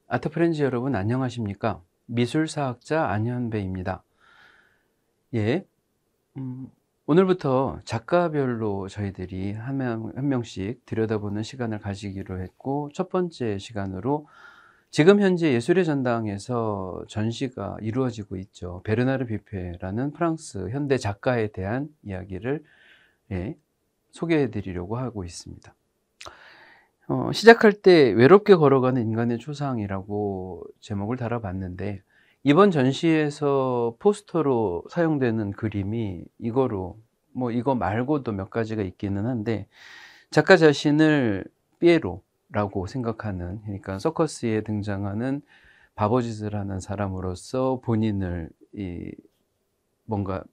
아트프렌즈 여러분 안녕하십니까? 미술사학자 안현배입니다. 예, 음, 오늘부터 작가별로 저희들이 한 명씩 들여다보는 시간을 가지기로 했고, 첫 번째 시간으로 지금 현재 예술의 전당에서 전시가 이루어지고 있죠. 베르나르 뷔페라는 프랑스 현대 작가에 대한 이야기를 예, 소개해 드리려고 하고 있습니다. 시작할 때 외롭게 걸어가는 인간의 초상이라고 제목을 달아봤는데, 이번 전시에서 포스터로 사용되는 그림이 이거로, 뭐 이거 말고도 몇 가지가 있기는 한데, 작가 자신을 피에로라고 생각하는, 그러니까 서커스에 등장하는 바보짓을 하는 사람으로서 본인을 뭔가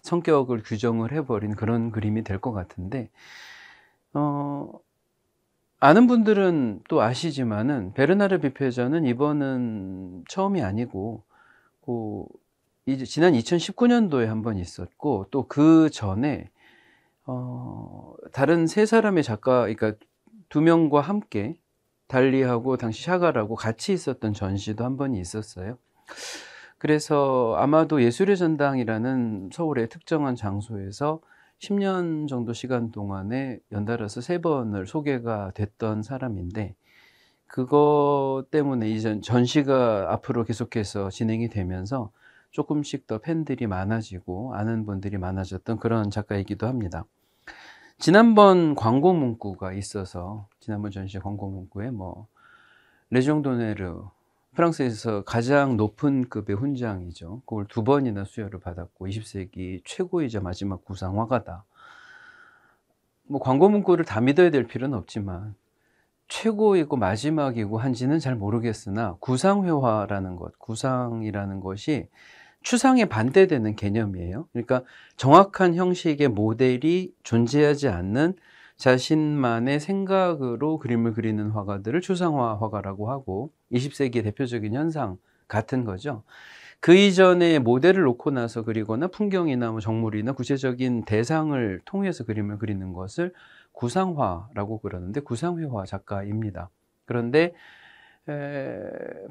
성격을 규정을 해버린 그런 그림이 될 것 같은데, 어, 아는 분들은 또 아시지만은 베르나르 비페저는 이번은 처음이 아니고 그 이제 지난 2019년도에 한 번 있었고, 또 그 전에 다른 세 사람의 작가, 그러니까 두 명과 함께 달리하고 당시 샤갈하고 같이 있었던 전시도 한 번이 있었어요. 그래서 아마도 예술의 전당이라는 서울의 특정한 장소에서 10년 정도 시간 동안에 연달아서 세 번을 소개가 됐던 사람인데, 그거 때문에 이제 전시가 앞으로 계속해서 진행이 되면서 조금씩 더 팬들이 많아지고 아는 분들이 많아졌던 그런 작가이기도 합니다. 지난번 광고 문구가 있어서, 지난번 전시 광고 문구에 뭐 레종 도네르, 프랑스에서 가장 높은 급의 훈장이죠. 그걸 두 번이나 수여를 받았고 20세기 최고이자 마지막 구상 화가다. 뭐 광고 문구를 다 믿어야 될 필요는 없지만 최고이고 마지막이고 한지는 잘 모르겠으나, 구상회화라는 것, 구상이라는 것이 추상에 반대되는 개념이에요. 그러니까 정확한 형식의 모델이 존재하지 않는 자신만의 생각으로 그림을 그리는 화가들을 추상화 화가라고 하고, 20세기의 대표적인 현상 같은 거죠. 그 이전에 모델을 놓고 나서 그리거나 풍경이나 뭐 정물이나 구체적인 대상을 통해서 그림을 그리는 것을 구상화라고 그러는데, 구상회화 작가입니다. 그런데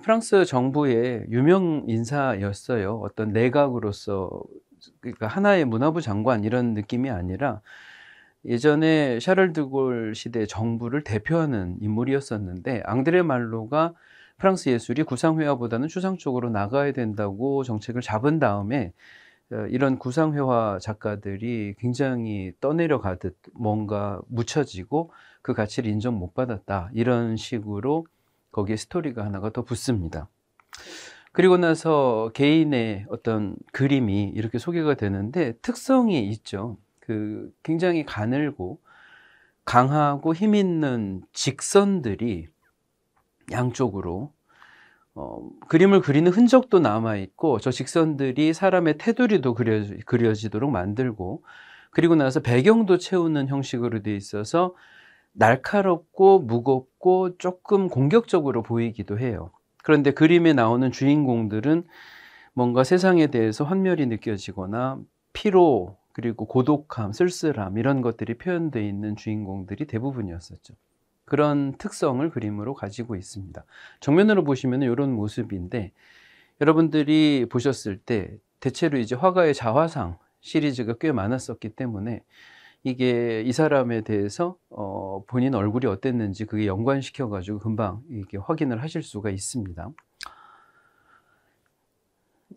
프랑스 정부의 유명 인사였어요. 어떤 내각으로서, 그러니까 하나의 문화부 장관 이런 느낌이 아니라 예전에 샤를 드골 시대 정부를 대표하는 인물이었었는데, 앙드레 말로가 프랑스 예술이 구상회화보다는 추상 쪽으로 나가야 된다고 정책을 잡은 다음에 이런 구상회화 작가들이 굉장히 떠내려가듯 뭔가 묻혀지고 그 가치를 인정 못 받았다, 이런 식으로 거기에 스토리가 하나가 더 붙습니다. 그리고 나서 개인의 어떤 그림이 이렇게 소개가 되는데 특성이 있죠. 그 굉장히 가늘고 강하고 힘 있는 직선들이 양쪽으로 그림을 그리는 흔적도 남아있고, 저 직선들이 사람의 테두리도 그려지도록 만들고, 그리고 나서 배경도 채우는 형식으로 되어 있어서 날카롭고 무겁고 조금 공격적으로 보이기도 해요. 그런데 그림에 나오는 주인공들은 뭔가 세상에 대해서 환멸이 느껴지거나 피로, 그리고 고독함, 쓸쓸함, 이런 것들이 표현되어 있는 주인공들이 대부분이었었죠. 그런 특성을 그림으로 가지고 있습니다. 정면으로 보시면 이런 모습인데, 여러분들이 보셨을 때 대체로 이제 화가의 자화상 시리즈가 꽤 많았었기 때문에 이게 이 사람에 대해서 본인 얼굴이 어땠는지 그게 연관시켜 가지고 금방 이렇게 확인을 하실 수가 있습니다.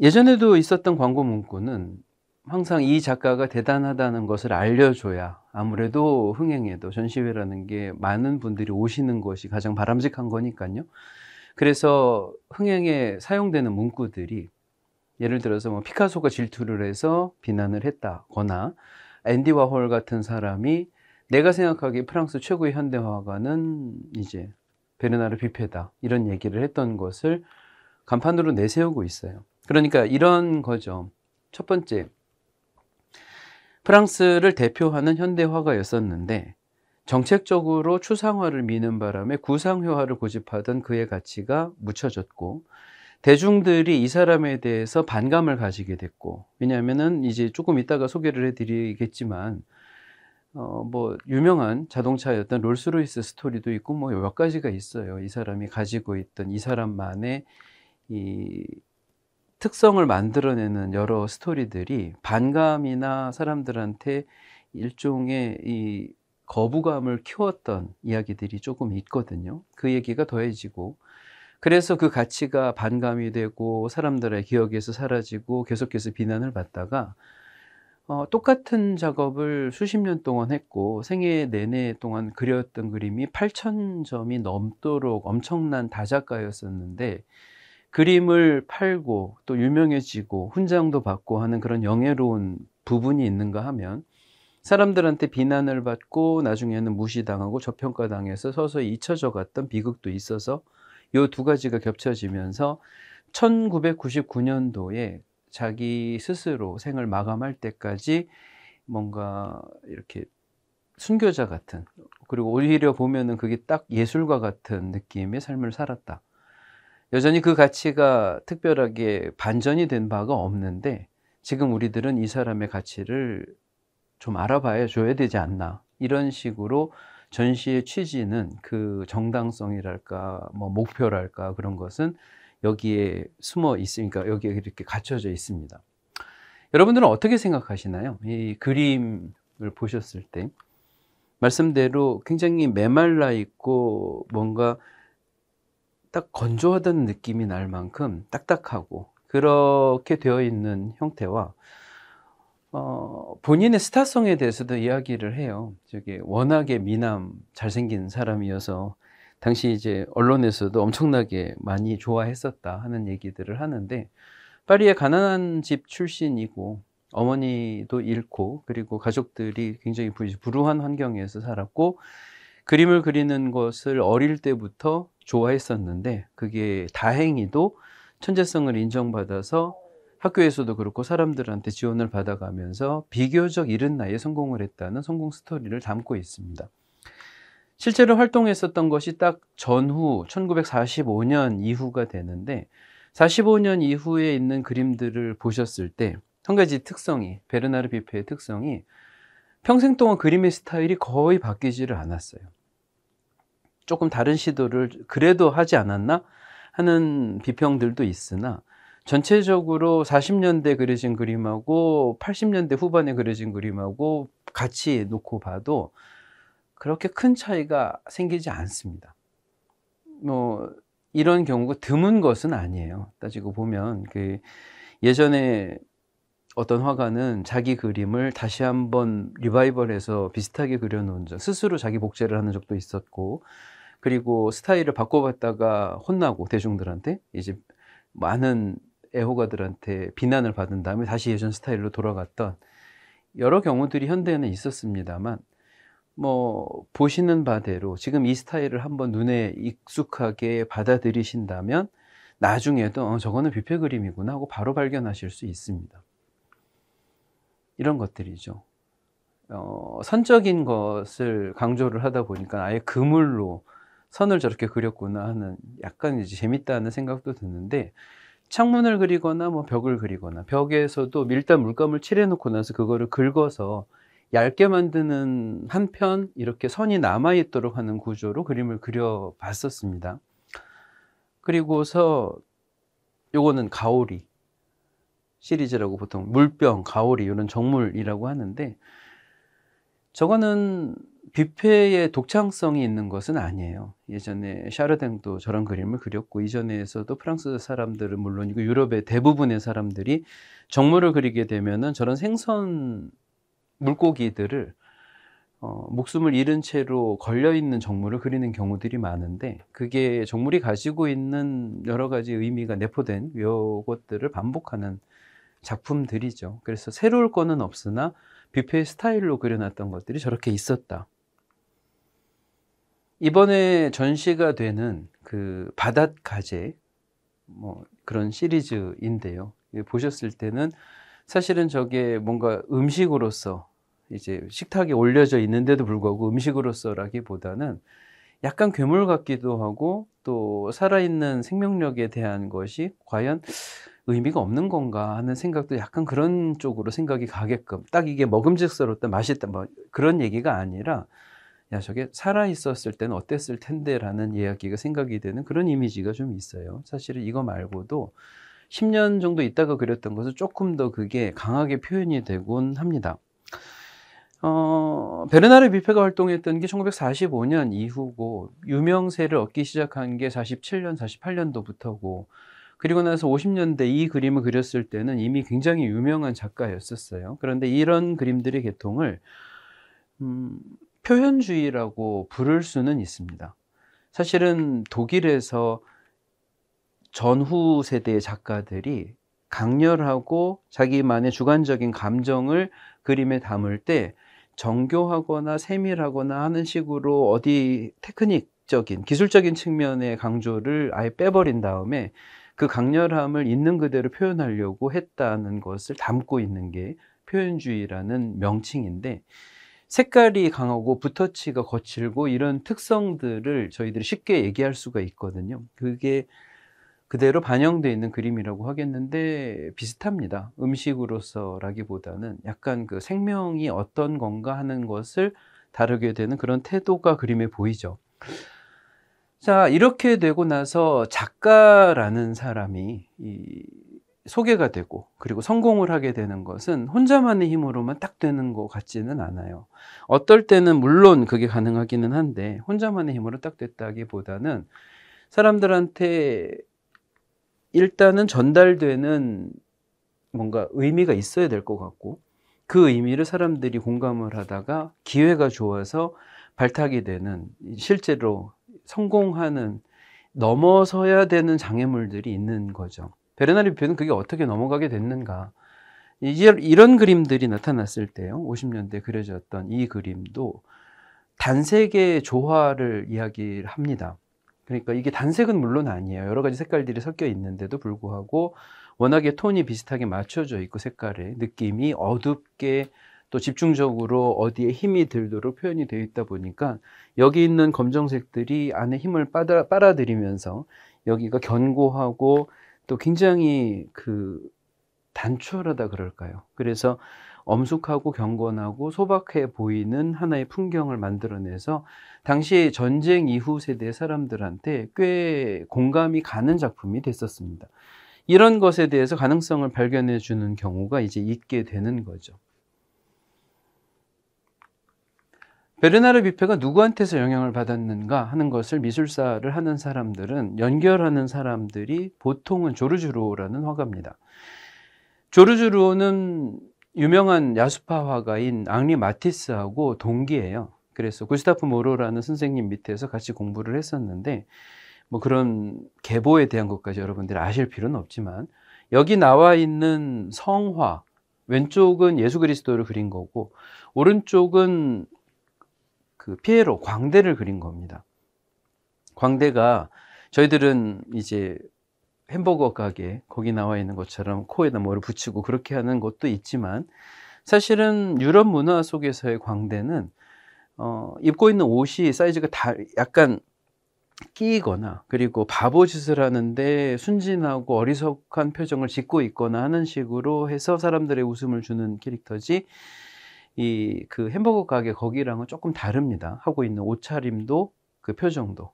예전에도 있었던 광고 문구는 항상 이 작가가 대단하다는 것을 알려줘야 아무래도 흥행에도, 전시회라는 게 많은 분들이 오시는 것이 가장 바람직한 거니까요. 그래서 흥행에 사용되는 문구들이, 예를 들어서 뭐 피카소가 질투를 해서 비난을 했다거나, 앤디 와홀 같은 사람이 내가 생각하기에 프랑스 최고의 현대화가는 이제 베르나르 뷔페다, 이런 얘기를 했던 것을 간판으로 내세우고 있어요. 그러니까 이런 거죠. 첫 번째, 프랑스를 대표하는 현대화가였었는데 정책적으로 추상화를 미는 바람에 구상회화를 고집하던 그의 가치가 묻혀졌고, 대중들이 이 사람에 대해서 반감을 가지게 됐고, 왜냐하면은 이제 조금 이따가 소개를 해드리겠지만 뭐 유명한 자동차였던 롤스로이스 스토리도 있고 뭐 몇 가지가 있어요. 이 사람이 가지고 있던 이 사람만의 이 특성을 만들어내는 여러 스토리들이 반감이나 사람들한테 일종의 이 거부감을 키웠던 이야기들이 조금 있거든요. 그 얘기가 더해지고 그래서 그 가치가 반감이 되고 사람들의 기억에서 사라지고 계속해서 비난을 받다가 똑같은 작업을 수십 년 동안 했고 생애 내내 동안 그렸던 그림이 8,000 점이 넘도록 엄청난 다작가였었는데 그림을 팔고 또 유명해지고 훈장도 받고 하는 그런 영예로운 부분이 있는가 하면 사람들한테 비난을 받고 나중에는 무시당하고 저평가당해서 서서히 잊혀져 갔던 비극도 있어서 요 두 가지가 겹쳐지면서 1999년도에 자기 스스로 생을 마감할 때까지 뭔가 이렇게 순교자 같은, 그리고 오히려 보면은 그게 딱 예술가 같은 느낌의 삶을 살았다. 여전히 그 가치가 특별하게 반전이 된 바가 없는데 지금 우리들은 이 사람의 가치를 좀 알아봐야 줘야 되지 않나, 이런 식으로 전시의 취지는 그 정당성이랄까 뭐 목표랄까 그런 것은 여기에 숨어 있으니까 여기에 이렇게 갖춰져 있습니다. 여러분들은 어떻게 생각하시나요? 이 그림을 보셨을 때 말씀대로 굉장히 메말라 있고 뭔가 딱 건조하다는 느낌이 날 만큼 딱딱하고 그렇게 되어 있는 형태와 본인의 스타성에 대해서도 이야기를 해요. 저기 워낙에 미남 잘생긴 사람이어서 당시 이제 언론에서도 엄청나게 많이 좋아했었다 하는 얘기들을 하는데, 파리의 가난한 집 출신이고 어머니도 잃고 그리고 가족들이 굉장히 불우한 환경에서 살았고 그림을 그리는 것을 어릴 때부터 좋아했었는데 그게 다행히도 천재성을 인정받아서 학교에서도 그렇고 사람들한테 지원을 받아가면서 비교적 이른 나이에 성공을 했다는 성공 스토리를 담고 있습니다. 실제로 활동했었던 것이 딱 전후 1945년 이후가 되는데 45년 이후에 있는 그림들을 보셨을 때 한 가지 특성이, 베르나르 비페의 특성이 평생 동안 그림의 스타일이 거의 바뀌지를 않았어요. 조금 다른 시도를 그래도 하지 않았나 하는 비평들도 있으나 전체적으로 40년대 그려진 그림하고 80년대 후반에 그려진 그림하고 같이 놓고 봐도 그렇게 큰 차이가 생기지 않습니다. 뭐 이런 경우가 드문 것은 아니에요. 따지고 보면 그 예전에 어떤 화가는 자기 그림을 다시 한번 리바이벌해서 비슷하게 그려놓은 적, 스스로 자기 복제를 하는 적도 있었고, 그리고 스타일을 바꿔봤다가 혼나고 대중들한테 이제 많은 애호가들한테 비난을 받은 다음에 다시 예전 스타일로 돌아갔던 여러 경우들이 현대에는 있었습니다만, 뭐 보시는 바대로 지금 이 스타일을 한번 눈에 익숙하게 받아들이신다면 나중에도 저거는 뷔페 그림이구나 하고 바로 발견하실 수 있습니다. 이런 것들이죠. 선적인 것을 강조를 하다 보니까 아예 그물로 선을 저렇게 그렸구나 하는 약간 이제 재밌다는 생각도 드는데, 창문을 그리거나 뭐 벽을 그리거나 벽에서도 일단 물감을 칠해 놓고 나서 그거를 긁어서 얇게 만드는 한편 이렇게 선이 남아 있도록 하는 구조로 그림을 그려 봤었습니다. 그리고서 요거는 가오리 시리즈라고 보통 물병, 가오리 이런 정물이라고 하는데, 저거는 뷔페의 독창성이 있는 것은 아니에요. 예전에 샤르댕도 저런 그림을 그렸고 이전에서도 프랑스 사람들은 물론이고 유럽의 대부분의 사람들이 정물을 그리게 되면은 저런 생선 물고기들을 목숨을 잃은 채로 걸려있는 정물을 그리는 경우들이 많은데, 그게 정물이 가지고 있는 여러 가지 의미가 내포된 요것들을 반복하는 작품들이죠. 그래서 새로울 거는 없으나 뷔페 스타일로 그려놨던 것들이 저렇게 있었다. 이번에 전시가 되는 그 바닷가재 뭐 그런 시리즈인데요. 보셨을 때는 사실은 저게 뭔가 음식으로서 이제 식탁에 올려져 있는데도 불구하고 음식으로서라기보다는 약간 괴물 같기도 하고 또 살아있는 생명력에 대한 것이 과연 의미가 없는 건가 하는 생각도 약간 그런 쪽으로 생각이 가게끔, 딱 이게 먹음직스럽다, 맛있다, 뭐 그런 얘기가 아니라, 야, 저게 살아있었을 때는 어땠을 텐데 라는 이야기가 생각이 되는 그런 이미지가 좀 있어요. 사실은 이거 말고도 10년 정도 있다가 그렸던 것은 조금 더 그게 강하게 표현이 되곤 합니다. 베르나르 뷔페가 활동했던 게 1945년 이후고, 유명세를 얻기 시작한 게 47년, 48년도부터고, 그리고 나서 50년대 이 그림을 그렸을 때는 이미 굉장히 유명한 작가였었어요. 그런데 이런 그림들의 계통을 표현주의라고 부를 수는 있습니다. 사실은 독일에서 전후 세대의 작가들이 강렬하고 자기만의 주관적인 감정을 그림에 담을 때 정교하거나 세밀하거나 하는 식으로 어디 테크닉적인 기술적인 측면의 강조를 아예 빼버린 다음에 그 강렬함을 있는 그대로 표현하려고 했다는 것을 담고 있는 게 표현주의라는 명칭인데, 색깔이 강하고 붓터치가 거칠고 이런 특성들을 저희들이 쉽게 얘기할 수가 있거든요. 그게 그대로 반영되어 있는 그림이라고 하겠는데 비슷합니다. 음식으로서라기보다는 약간 그 생명이 어떤 건가 하는 것을 다루게 되는 그런 태도가 그림에 보이죠. 자, 이렇게 되고 나서 작가라는 사람이 소개가 되고, 그리고 성공을 하게 되는 것은 혼자만의 힘으로만 딱 되는 것 같지는 않아요. 어떨 때는 물론 그게 가능하기는 한데, 혼자만의 힘으로 딱 됐다기보다는 사람들한테 일단은 전달되는 뭔가 의미가 있어야 될 것 같고, 그 의미를 사람들이 공감을 하다가 기회가 좋아서 발탁이 되는, 실제로 성공하는, 넘어서야 되는 장애물들이 있는 거죠. 베르나르 뷔페는 그게 어떻게 넘어가게 됐는가. 이런 그림들이 나타났을 때요, 50년대 그려졌던 이 그림도 단색의 조화를 이야기합니다. 그러니까 이게 단색은 물론 아니에요. 여러 가지 색깔들이 섞여 있는데도 불구하고 워낙에 톤이 비슷하게 맞춰져 있고, 색깔의 느낌이 어둡게 또 집중적으로 어디에 힘이 들도록 표현이 되어 있다 보니까 여기 있는 검정색들이 안에 힘을 빨아들이면서 여기가 견고하고 또 굉장히 그 단촐하다 그럴까요? 그래서 엄숙하고 경건하고 소박해 보이는 하나의 풍경을 만들어내서 당시 전쟁 이후 세대 사람들한테 꽤 공감이 가는 작품이 됐었습니다. 이런 것에 대해서 가능성을 발견해 주는 경우가 이제 있게 되는 거죠. 베르나르 뷔페가 누구한테서 영향을 받았는가 하는 것을 미술사를 하는 사람들은, 연결하는 사람들이 보통은 조르주 르오라는 화가입니다. 조르주 르오는 유명한 야수파 화가인 앙리 마티스하고 동기예요. 그래서 구스타프 모로라는 선생님 밑에서 같이 공부를 했었는데, 뭐 그런 계보에 대한 것까지 여러분들이 아실 필요는 없지만, 여기 나와 있는 성화, 왼쪽은 예수 그리스도를 그린 거고 오른쪽은 그 피에로, 광대를 그린 겁니다. 광대가 저희들은 이제 햄버거 가게 거기 나와 있는 것처럼 코에다 뭐를 붙이고 그렇게 하는 것도 있지만, 사실은 유럽 문화 속에서의 광대는 입고 있는 옷이 사이즈가 다 약간 끼이거나, 그리고 바보짓을 하는데 순진하고 어리석한 표정을 짓고 있거나 하는 식으로 해서 사람들의 웃음을 주는 캐릭터지, 그 햄버거 가게 거기랑은 조금 다릅니다. 하고 있는 옷차림도 그 표정도.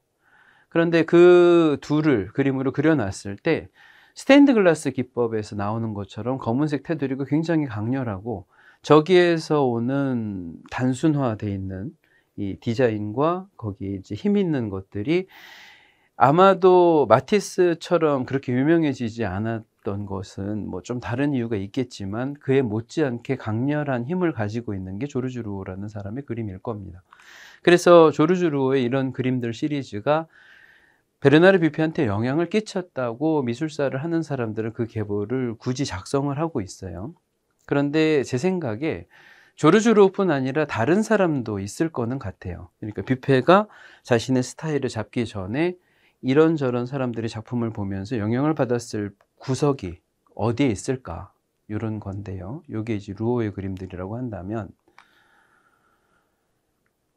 그런데 그 둘을 그림으로 그려놨을 때 스테인드 글라스 기법에서 나오는 것처럼 검은색 테두리가 굉장히 강렬하고, 저기에서 오는 단순화되어 있는 이 디자인과 거기 이제 힘 있는 것들이 아마도 마티스처럼 그렇게 유명해지지 않았던 것은 뭐 좀 다른 이유가 있겠지만, 그에 못지않게 강렬한 힘을 가지고 있는 게 조르주 르오라는 사람의 그림일 겁니다. 그래서 조르주 르오의 이런 그림들 시리즈가 베르나르 뷔페한테 영향을 끼쳤다고 미술사를 하는 사람들은 그 계보를 굳이 작성을 하고 있어요. 그런데 제 생각에 조르주 르오뿐 아니라 다른 사람도 있을 거는 같아요. 그러니까 뷔페가 자신의 스타일을 잡기 전에 이런저런 사람들의 작품을 보면서 영향을 받았을 구석이 어디에 있을까, 이런 건데요. 이게 이제 르오의 그림들이라고 한다면,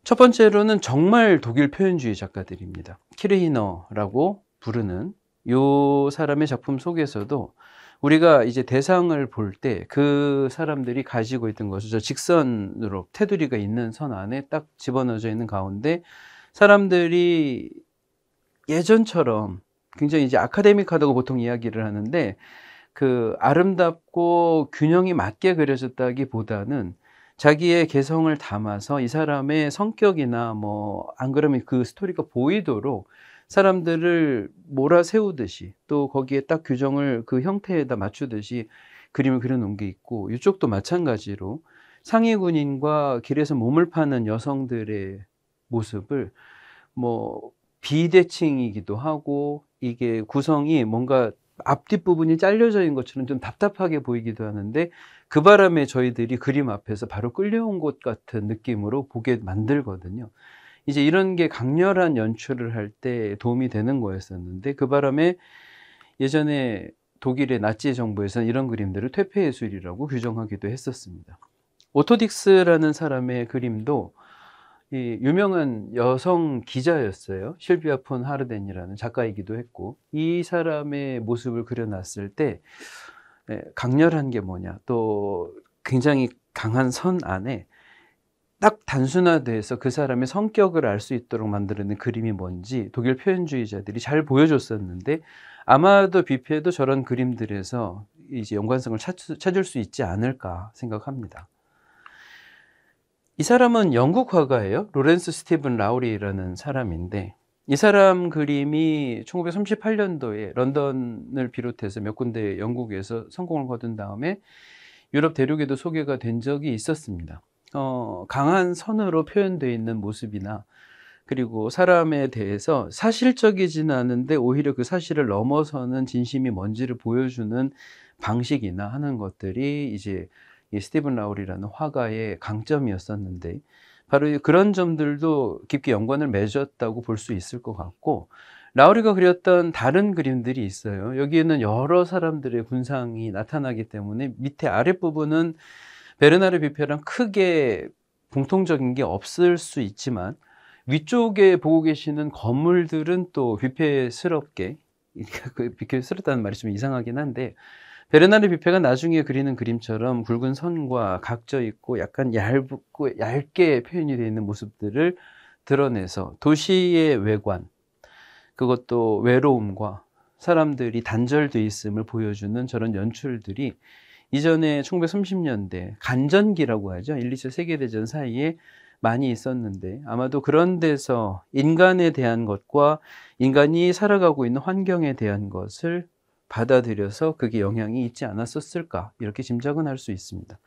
첫 번째로는 정말 독일 표현주의 작가들입니다. 키르히너라고 부르는 이 사람의 작품 속에서도 우리가 이제 대상을 볼 때 그 사람들이 가지고 있던 것을 저 직선으로 테두리가 있는 선 안에 딱 집어넣어져 있는 가운데 사람들이 예전처럼 굉장히 이제 아카데믹하다고 보통 이야기를 하는데 그 아름답고 균형이 맞게 그려졌다기보다는 자기의 개성을 담아서 이 사람의 성격이나 뭐 안 그러면 그 스토리가 보이도록 사람들을 몰아세우듯이 또 거기에 딱 규정을 그 형태에다 맞추듯이 그림을 그려 놓은 게 있고, 이쪽도 마찬가지로 상위 군인과 길에서 몸을 파는 여성들의 모습을 뭐 비대칭이기도 하고 이게 구성이 뭔가 앞뒷 부분이 잘려져 있는 것처럼 좀 답답하게 보이기도 하는데 그 바람에 저희들이 그림 앞에서 바로 끌려온 것 같은 느낌으로 보게 만들거든요. 이제 이런 게 강렬한 연출을 할 때 도움이 되는 거였었는데 그 바람에 예전에 독일의 나치 정부에서는 이런 그림들을 퇴폐예술이라고 규정하기도 했었습니다. 오토딕스라는 사람의 그림도 이 유명한 여성 기자였어요. 실비아 폰 하르덴이라는 작가이기도 했고, 이 사람의 모습을 그려놨을 때 강렬한 게 뭐냐, 또 굉장히 강한 선 안에 딱 단순화돼서 그 사람의 성격을 알 수 있도록 만들어낸 그림이 뭔지 독일 표현주의자들이 잘 보여줬었는데 아마도 뷔페도 저런 그림들에서 이제 연관성을 찾을 수 있지 않을까 생각합니다. 이 사람은 영국 화가예요. 로렌스 스티븐 라우리라는 사람인데 이 사람 그림이 1938년도에 런던을 비롯해서 몇 군데 영국에서 성공을 거둔 다음에 유럽 대륙에도 소개가 된 적이 있었습니다. 강한 선으로 표현되어 있는 모습이나 그리고 사람에 대해서 사실적이지는 않은데 오히려 그 사실을 넘어서는 진심이 뭔지를 보여주는 방식이나 하는 것들이 이제 이 스티븐 라울이라는 화가의 강점이었었는데 바로 그런 점들도 깊게 연관을 맺었다고 볼 수 있을 것 같고, 라우리가 그렸던 다른 그림들이 있어요. 여기에는 여러 사람들의 군상이 나타나기 때문에 밑에 아랫부분은 베르나르 뷔페랑 크게 공통적인 게 없을 수 있지만 위쪽에 보고 계시는 건물들은 또 뷔페스럽게, 그 뷔페스럽다는 말이 좀 이상하긴 한데 베르나르 뷔페가 나중에 그리는 그림처럼 굵은 선과 각져 있고 약간 얇고 얇게 표현이 되어 있는 모습들을 드러내서 도시의 외관, 그것도 외로움과 사람들이 단절돼 있음을 보여주는 저런 연출들이 이전에 1930년대 간전기라고 하죠. 1, 2차 세계대전 사이에 많이 있었는데 아마도 그런 데서 인간에 대한 것과 인간이 살아가고 있는 환경에 대한 것을 받아들여서 그게 영향이 있지 않았었을까, 이렇게 짐작은 할 수 있습니다.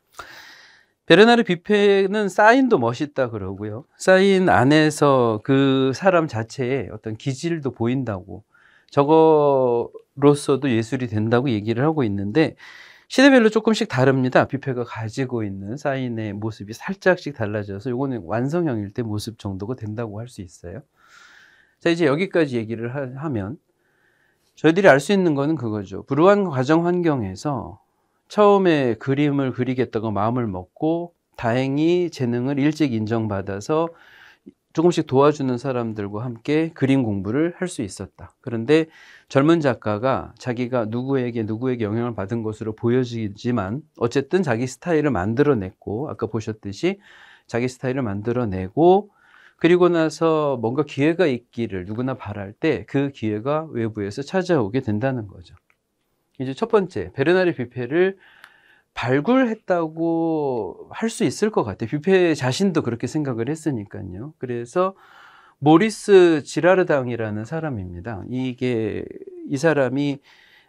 베르나르 뷔페는 사인도 멋있다 그러고요. 사인 안에서 그 사람 자체의 어떤 기질도 보인다고, 저거로서도 예술이 된다고 얘기를 하고 있는데 시대별로 조금씩 다릅니다. 뷔페가 가지고 있는 사인의 모습이 살짝씩 달라져서 요거는 완성형일 때 모습 정도가 된다고 할 수 있어요. 자, 이제 여기까지 얘기를 하면 저희들이 알 수 있는 거는 그거죠. 불우한 가정 환경에서 처음에 그림을 그리겠다고 마음을 먹고 다행히 재능을 일찍 인정받아서 조금씩 도와주는 사람들과 함께 그림 공부를 할 수 있었다. 그런데 젊은 작가가 자기가 누구에게 영향을 받은 것으로 보여지지만 어쨌든 자기 스타일을 만들어냈고, 아까 보셨듯이 자기 스타일을 만들어내고 그리고 나서 뭔가 기회가 있기를 누구나 바랄 때 그 기회가 외부에서 찾아오게 된다는 거죠. 이제 첫 번째, 베르나르 뷔페를 발굴했다고 할 수 있을 것 같아요. 뷔페 자신도 그렇게 생각을 했으니까요. 그래서 모리스 지라르당이라는 사람입니다. 이 사람이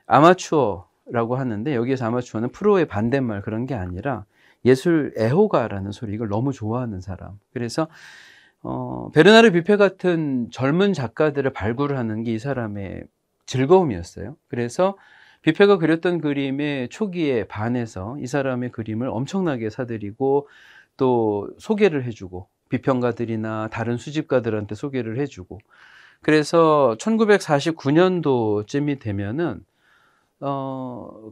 아마추어라고 하는데 여기에서 아마추어는 프로의 반대말 그런 게 아니라 예술 애호가라는 소리, 이걸 너무 좋아하는 사람. 그래서 베르나르 뷔페 같은 젊은 작가들을 발굴하는 게 이 사람의 즐거움이었어요. 그래서 뷔페가 그렸던 그림의 초기에 반해서 이 사람의 그림을 엄청나게 사들이고 또 소개를 해주고 비평가들이나 다른 수집가들한테 소개를 해주고, 그래서 1949년도쯤이 되면은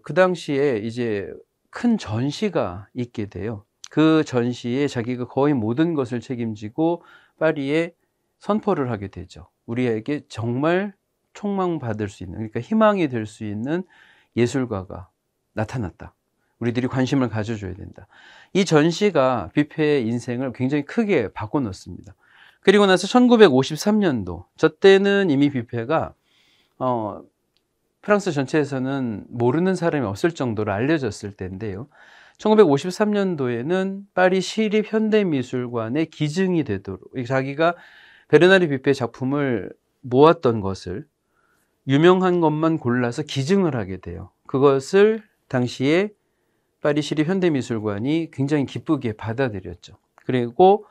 그 당시에 이제 큰 전시가 있게 돼요. 그 전시에 자기가 거의 모든 것을 책임지고 파리에 선포를 하게 되죠. 우리에게 정말 촉망받을 수 있는, 그러니까 희망이 될 수 있는 예술가가 나타났다. 우리들이 관심을 가져줘야 된다. 이 전시가 뷔페의 인생을 굉장히 크게 바꿔놓습니다. 그리고 나서 1953년도, 저 때는 이미 뷔페가 프랑스 전체에서는 모르는 사람이 없을 정도로 알려졌을 때인데요. 1953년도에는 파리 시립현대미술관의 기증이 되도록, 자기가 베르나르 뷔페의 작품을 모았던 것을 유명한 것만 골라서 기증을 하게 돼요. 그것을 당시에 파리 시립현대미술관이 굉장히 기쁘게 받아들였죠. 그리고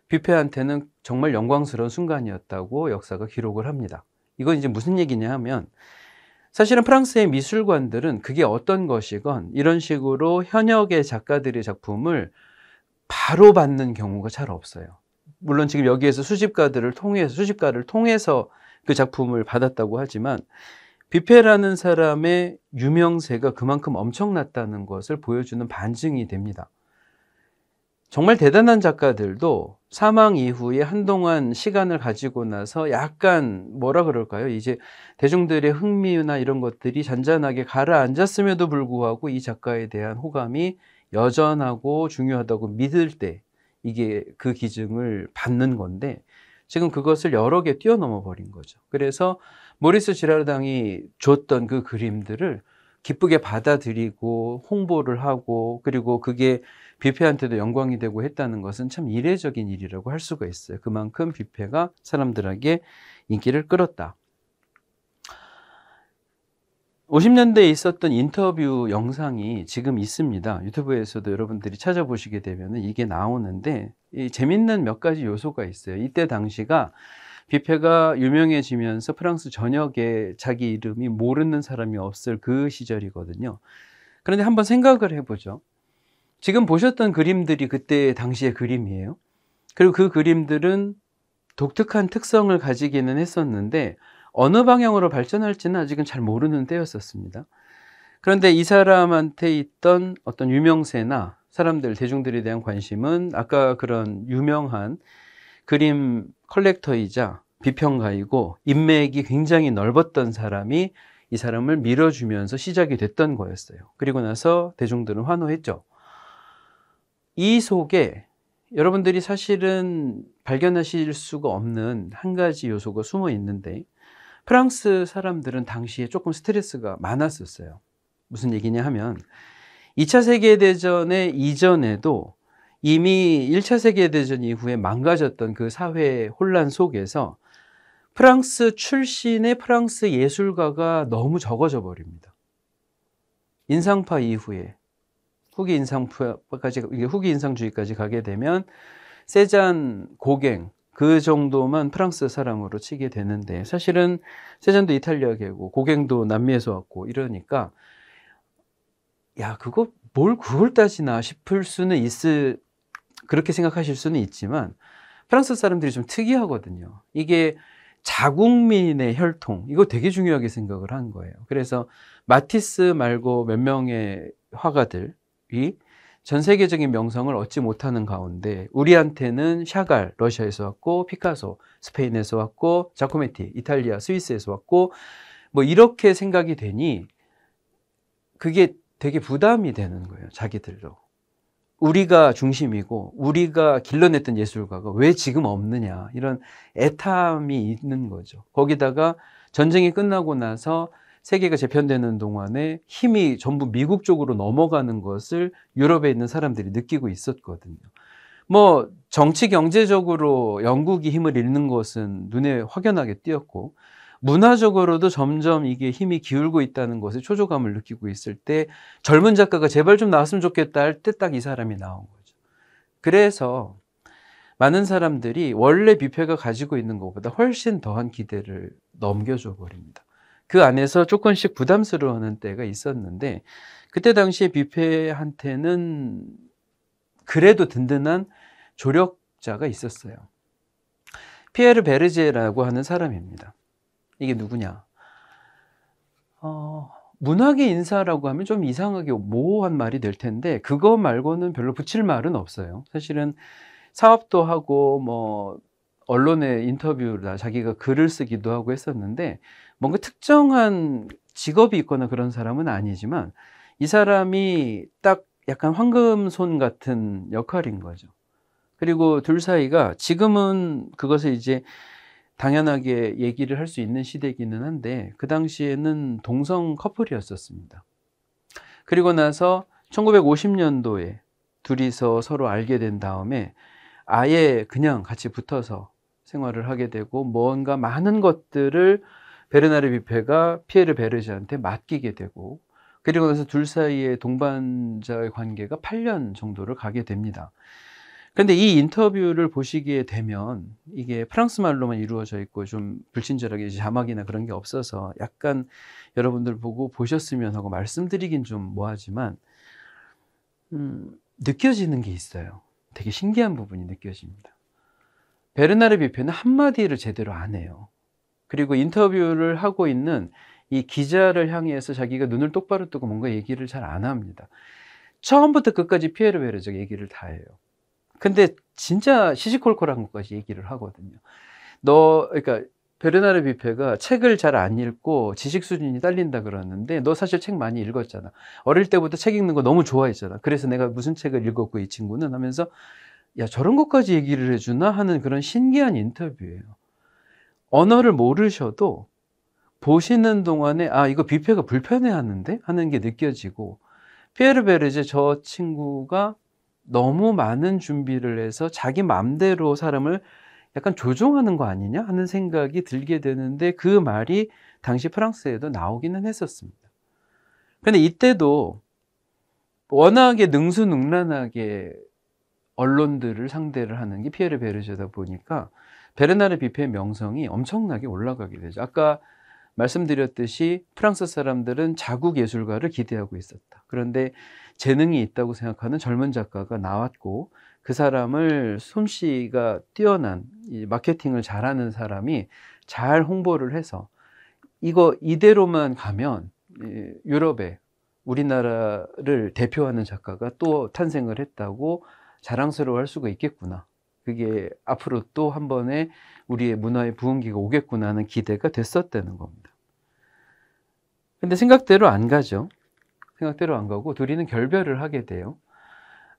뷔페한테는 정말 영광스러운 순간이었다고 역사가 기록을 합니다. 이건 이제 무슨 얘기냐 하면, 사실은 프랑스의 미술관들은 그게 어떤 것이건 이런 식으로 현역의 작가들의 작품을 바로 받는 경우가 잘 없어요. 물론 지금 여기에서 수집가를 통해서 그 작품을 받았다고 하지만, 뷔페라는 사람의 유명세가 그만큼 엄청났다는 것을 보여주는 반증이 됩니다. 정말 대단한 작가들도 사망 이후에 한동안 시간을 가지고 나서 약간 뭐라 그럴까요? 이제 대중들의 흥미나 이런 것들이 잔잔하게 가라앉았음에도 불구하고 이 작가에 대한 호감이 여전하고 중요하다고 믿을 때 이게 그 기증을 받는 건데, 지금 그것을 여러 개 뛰어넘어 버린 거죠. 그래서 모리스 지라르당이 줬던 그 그림들을 기쁘게 받아들이고 홍보를 하고, 그리고 그게 뷔페한테도 영광이 되고 했다는 것은 참 이례적인 일이라고 할 수가 있어요. 그만큼 뷔페가 사람들에게 인기를 끌었다. 50년대에 있었던 인터뷰 영상이 지금 있습니다. 유튜브에서도 여러분들이 찾아보시게 되면 이게 나오는데, 이 재밌는 몇 가지 요소가 있어요. 이때 당시가 뷔페가 유명해지면서 프랑스 전역에 자기 이름이 모르는 사람이 없을 그 시절이거든요. 그런데 한번 생각을 해보죠. 지금 보셨던 그림들이 그때 당시의 그림이에요. 그리고 그 그림들은 독특한 특성을 가지기는 했었는데 어느 방향으로 발전할지는 아직은 잘 모르는 때였었습니다. 그런데 이 사람한테 있던 어떤 유명세나 사람들, 대중들에 대한 관심은 아까 그런 유명한 그림 컬렉터이자 비평가이고 인맥이 굉장히 넓었던 사람이 이 사람을 밀어주면서 시작이 됐던 거였어요. 그리고 나서 대중들은 환호했죠. 이 속에 여러분들이 사실은 발견하실 수가 없는 한 가지 요소가 숨어 있는데, 프랑스 사람들은 당시에 조금 스트레스가 많았었어요. 무슨 얘기냐 하면 2차 세계대전의 이전에도 이미 1차 세계대전 이후에 망가졌던 그 사회 혼란 속에서 프랑스 출신의 프랑스 예술가가 너무 적어져 버립니다. 인상파 이후에 후기 인상주의까지 가게 되면 세잔, 고갱 그 정도만 프랑스 사람으로 치게 되는데, 사실은 세잔도 이탈리아계고 고갱도 남미에서 왔고 이러니까 야, 그걸 따지나 싶을 수는 그렇게 생각하실 수는 있지만, 프랑스 사람들이 좀 특이하거든요. 이게 자국민의 혈통, 이거 되게 중요하게 생각을 한 거예요. 그래서 마티스 말고 몇 명의 화가들이 전 세계적인 명성을 얻지 못하는 가운데, 우리한테는 샤갈, 러시아에서 왔고, 피카소, 스페인에서 왔고, 자코메티, 이탈리아, 스위스에서 왔고, 뭐 이렇게 생각이 되니 그게 되게 부담이 되는 거예요, 자기들도. 우리가 중심이고 우리가 길러냈던 예술가가 왜 지금 없느냐, 이런 애탐이 있는 거죠. 거기다가 전쟁이 끝나고 나서 세계가 재편되는 동안에 힘이 전부 미국 쪽으로 넘어가는 것을 유럽에 있는 사람들이 느끼고 있었거든요. 뭐 정치 경제적으로 영국이 힘을 잃는 것은 눈에 확연하게 띄었고, 문화적으로도 점점 이게 힘이 기울고 있다는 것에 초조감을 느끼고 있을 때 젊은 작가가 제발 좀 나왔으면 좋겠다 할 때 딱 이 사람이 나온 거죠. 그래서 많은 사람들이 원래 뷔페가 가지고 있는 것보다 훨씬 더한 기대를 넘겨줘 버립니다. 그 안에서 조금씩 부담스러워하는 때가 있었는데, 그때 당시에 뷔페한테는 그래도 든든한 조력자가 있었어요. 피에르 베르제라고 하는 사람입니다. 이게 누구냐? 문학의 인사라고 하면 좀 이상하게 모호한 말이 될 텐데, 그거 말고는 별로 붙일 말은 없어요. 사실은 사업도 하고 뭐 언론의 인터뷰나 자기가 글을 쓰기도 하고 했었는데, 뭔가 특정한 직업이 있거나 그런 사람은 아니지만, 이 사람이 딱 약간 황금손 같은 역할인 거죠. 그리고 둘 사이가 지금은 그것을 이제 당연하게 얘기를 할 수 있는 시대이기는 한데 그 당시에는 동성 커플이었었습니다. 그리고 나서 1950년도에 둘이서 서로 알게 된 다음에 아예 그냥 같이 붙어서 생활을 하게 되고 뭔가 많은 것들을 베르나르 뷔페가 피에르 베르제한테 맡기게 되고 그리고 나서 둘 사이의 동반자의 관계가 8년 정도를 가게 됩니다. 근데 이 인터뷰를 보시게 되면 이게 프랑스 말로만 이루어져 있고 좀 불친절하게 자막이나 그런 게 없어서 약간 여러분들 보고 보셨으면 하고 말씀드리긴 좀 뭐하지만 느껴지는 게 있어요. 되게 신기한 부분이 느껴집니다. 베르나르 뷔페는 한마디를 제대로 안 해요. 그리고 인터뷰를 하고 있는 이 기자를 향해서 자기가 눈을 똑바로 뜨고 뭔가 얘기를 잘 안 합니다. 처음부터 끝까지 피에르 베르제 얘기를 다 해요. 근데 진짜 시시콜콜한 것까지 얘기를 하거든요. 그러니까 베르나르 뷔페가 책을 잘 안 읽고 지식 수준이 딸린다 그러는데 너 사실 책 많이 읽었잖아. 어릴 때부터 책 읽는 거 너무 좋아했잖아. 그래서 내가 무슨 책을 읽었고 이 친구는 하면서 야 저런 것까지 얘기를 해주나 하는 그런 신기한 인터뷰예요. 언어를 모르셔도 보시는 동안에 아 이거 뷔페가 불편해하는데 하는 게 느껴지고 피에르 베르제 저 친구가 너무 많은 준비를 해서 자기 맘대로 사람을 약간 조종하는 거 아니냐 하는 생각이 들게 되는데 그 말이 당시 프랑스에도 나오기는 했었습니다. 근데 이때도 워낙에 능수능란하게 언론들을 상대를 하는 게 피에르 베르제다 보니까 베르나르 뷔페의 명성이 엄청나게 올라가게 되죠. 아까 말씀드렸듯이 프랑스 사람들은 자국 예술가를 기대하고 있었다. 그런데 재능이 있다고 생각하는 젊은 작가가 나왔고 그 사람을 솜씨가 뛰어난 마케팅을 잘하는 사람이 잘 홍보를 해서 이거 이대로만 가면 유럽에 우리나라를 대표하는 작가가 또 탄생을 했다고 자랑스러워할 수가 있겠구나. 그게 앞으로 또 한 번의 우리의 문화의 부흥기가 오겠구나 하는 기대가 됐었다는 겁니다. 근데 생각대로 안 가죠. 생각대로 안 가고 둘이는 결별을 하게 돼요.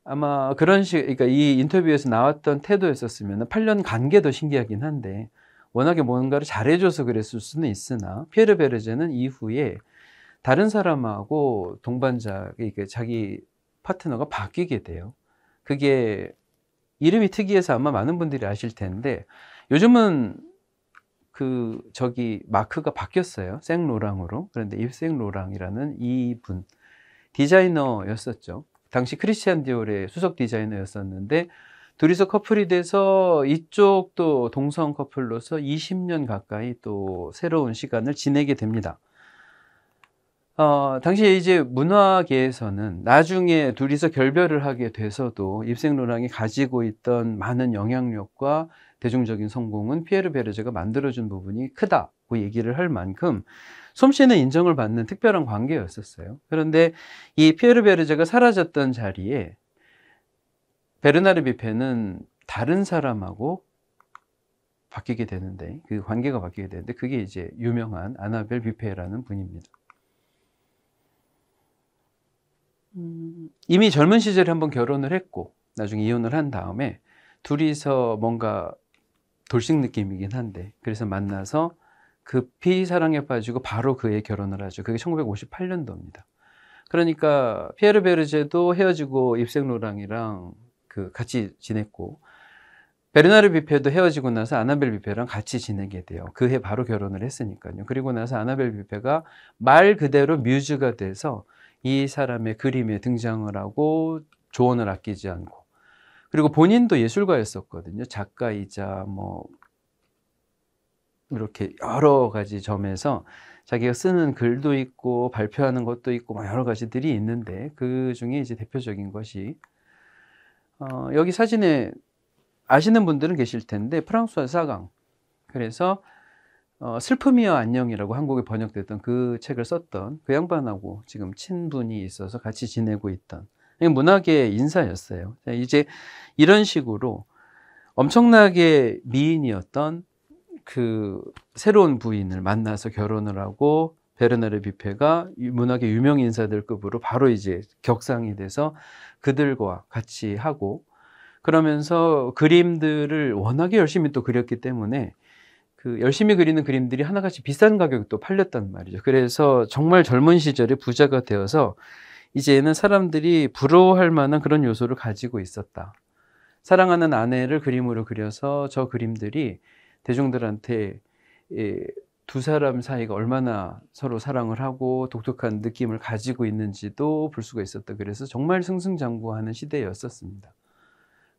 아마 그러니까 이 인터뷰에서 나왔던 태도였었으면 8년 간 게 더 신기하긴 한데 워낙에 뭔가를 잘해줘서 그랬을 수는 있으나 피에르 베르제는 이후에 다른 사람하고 동반자, 그러니까 자기 파트너가 바뀌게 돼요. 그게 이름이 특이해서 아마 많은 분들이 아실 텐데 요즘은 마크가 바뀌었어요. 생로랑으로. 그런데 이브 생로랑이라는 이분 디자이너였었죠. 당시 크리스티안 디올의 수석 디자이너였었는데 둘이서 커플이 돼서 이쪽도 동성 커플로서 20년 가까이 또 새로운 시간을 지내게 됩니다. 당시에 이제 문화계에서는 나중에 둘이서 결별을 하게 돼서도 이브 생로랑이 가지고 있던 많은 영향력과 대중적인 성공은 피에르 베르제가 만들어준 부분이 크다고 얘기를 할 만큼 솜씨는 인정을 받는 특별한 관계였었어요. 그런데 이 피에르 베르제가 사라졌던 자리에 베르나르 뷔페는 다른 사람하고 바뀌게 되는데 그 관계가 바뀌게 되는데 그게 이제 유명한 아나벨 뷔페라는 분입니다. 이미 젊은 시절에 한번 결혼을 했고 나중에 이혼을 한 다음에 둘이서 뭔가 돌싱 느낌이긴 한데 그래서 만나서 급히 사랑에 빠지고 바로 그에 결혼을 하죠. 그게 1958년도입니다. 그러니까 피에르 베르제도 헤어지고 이브 생로랑이랑 같이 지냈고 베르나르 뷔페도 헤어지고 나서 아나벨 뷔페랑 같이 지내게 돼요. 그 해 바로 결혼을 했으니까요. 그리고 나서 아나벨 뷔페가 말 그대로 뮤즈가 돼서 이 사람의 그림에 등장을 하고 조언을 아끼지 않고 그리고 본인도 예술가였었거든요. 작가이자 뭐 이렇게 여러 가지 점에서 자기가 쓰는 글도 있고 발표하는 것도 있고 여러 가지들이 있는데 그 중에 이제 대표적인 것이 여기 사진에 아시는 분들은 계실 텐데 프랑스와 사강 그래서 슬픔이여 안녕이라고 한국에 번역됐던 그 책을 썼던 그 양반하고 지금 친분이 있어서 같이 지내고 있던 문학의 인사였어요. 이제 이런 식으로 엄청나게 미인이었던 그 새로운 부인을 만나서 결혼을 하고 베르나르 뷔페가 문학의 유명 인사들급으로 바로 이제 격상이 돼서 그들과 같이 하고, 그러면서 그림들을 워낙에 열심히 또 그렸기 때문에 그 열심히 그리는 그림들이 하나같이 비싼 가격에 또 팔렸단 말이죠. 그래서 정말 젊은 시절에 부자가 되어서 이제는 사람들이 부러워할 만한 그런 요소를 가지고 있었다. 사랑하는 아내를 그림으로 그려서 저 그림들이 대중들한테 두 사람 사이가 얼마나 서로 사랑을 하고 독특한 느낌을 가지고 있는지도 볼 수가 있었다. 그래서 정말 승승장구하는 시대였었습니다.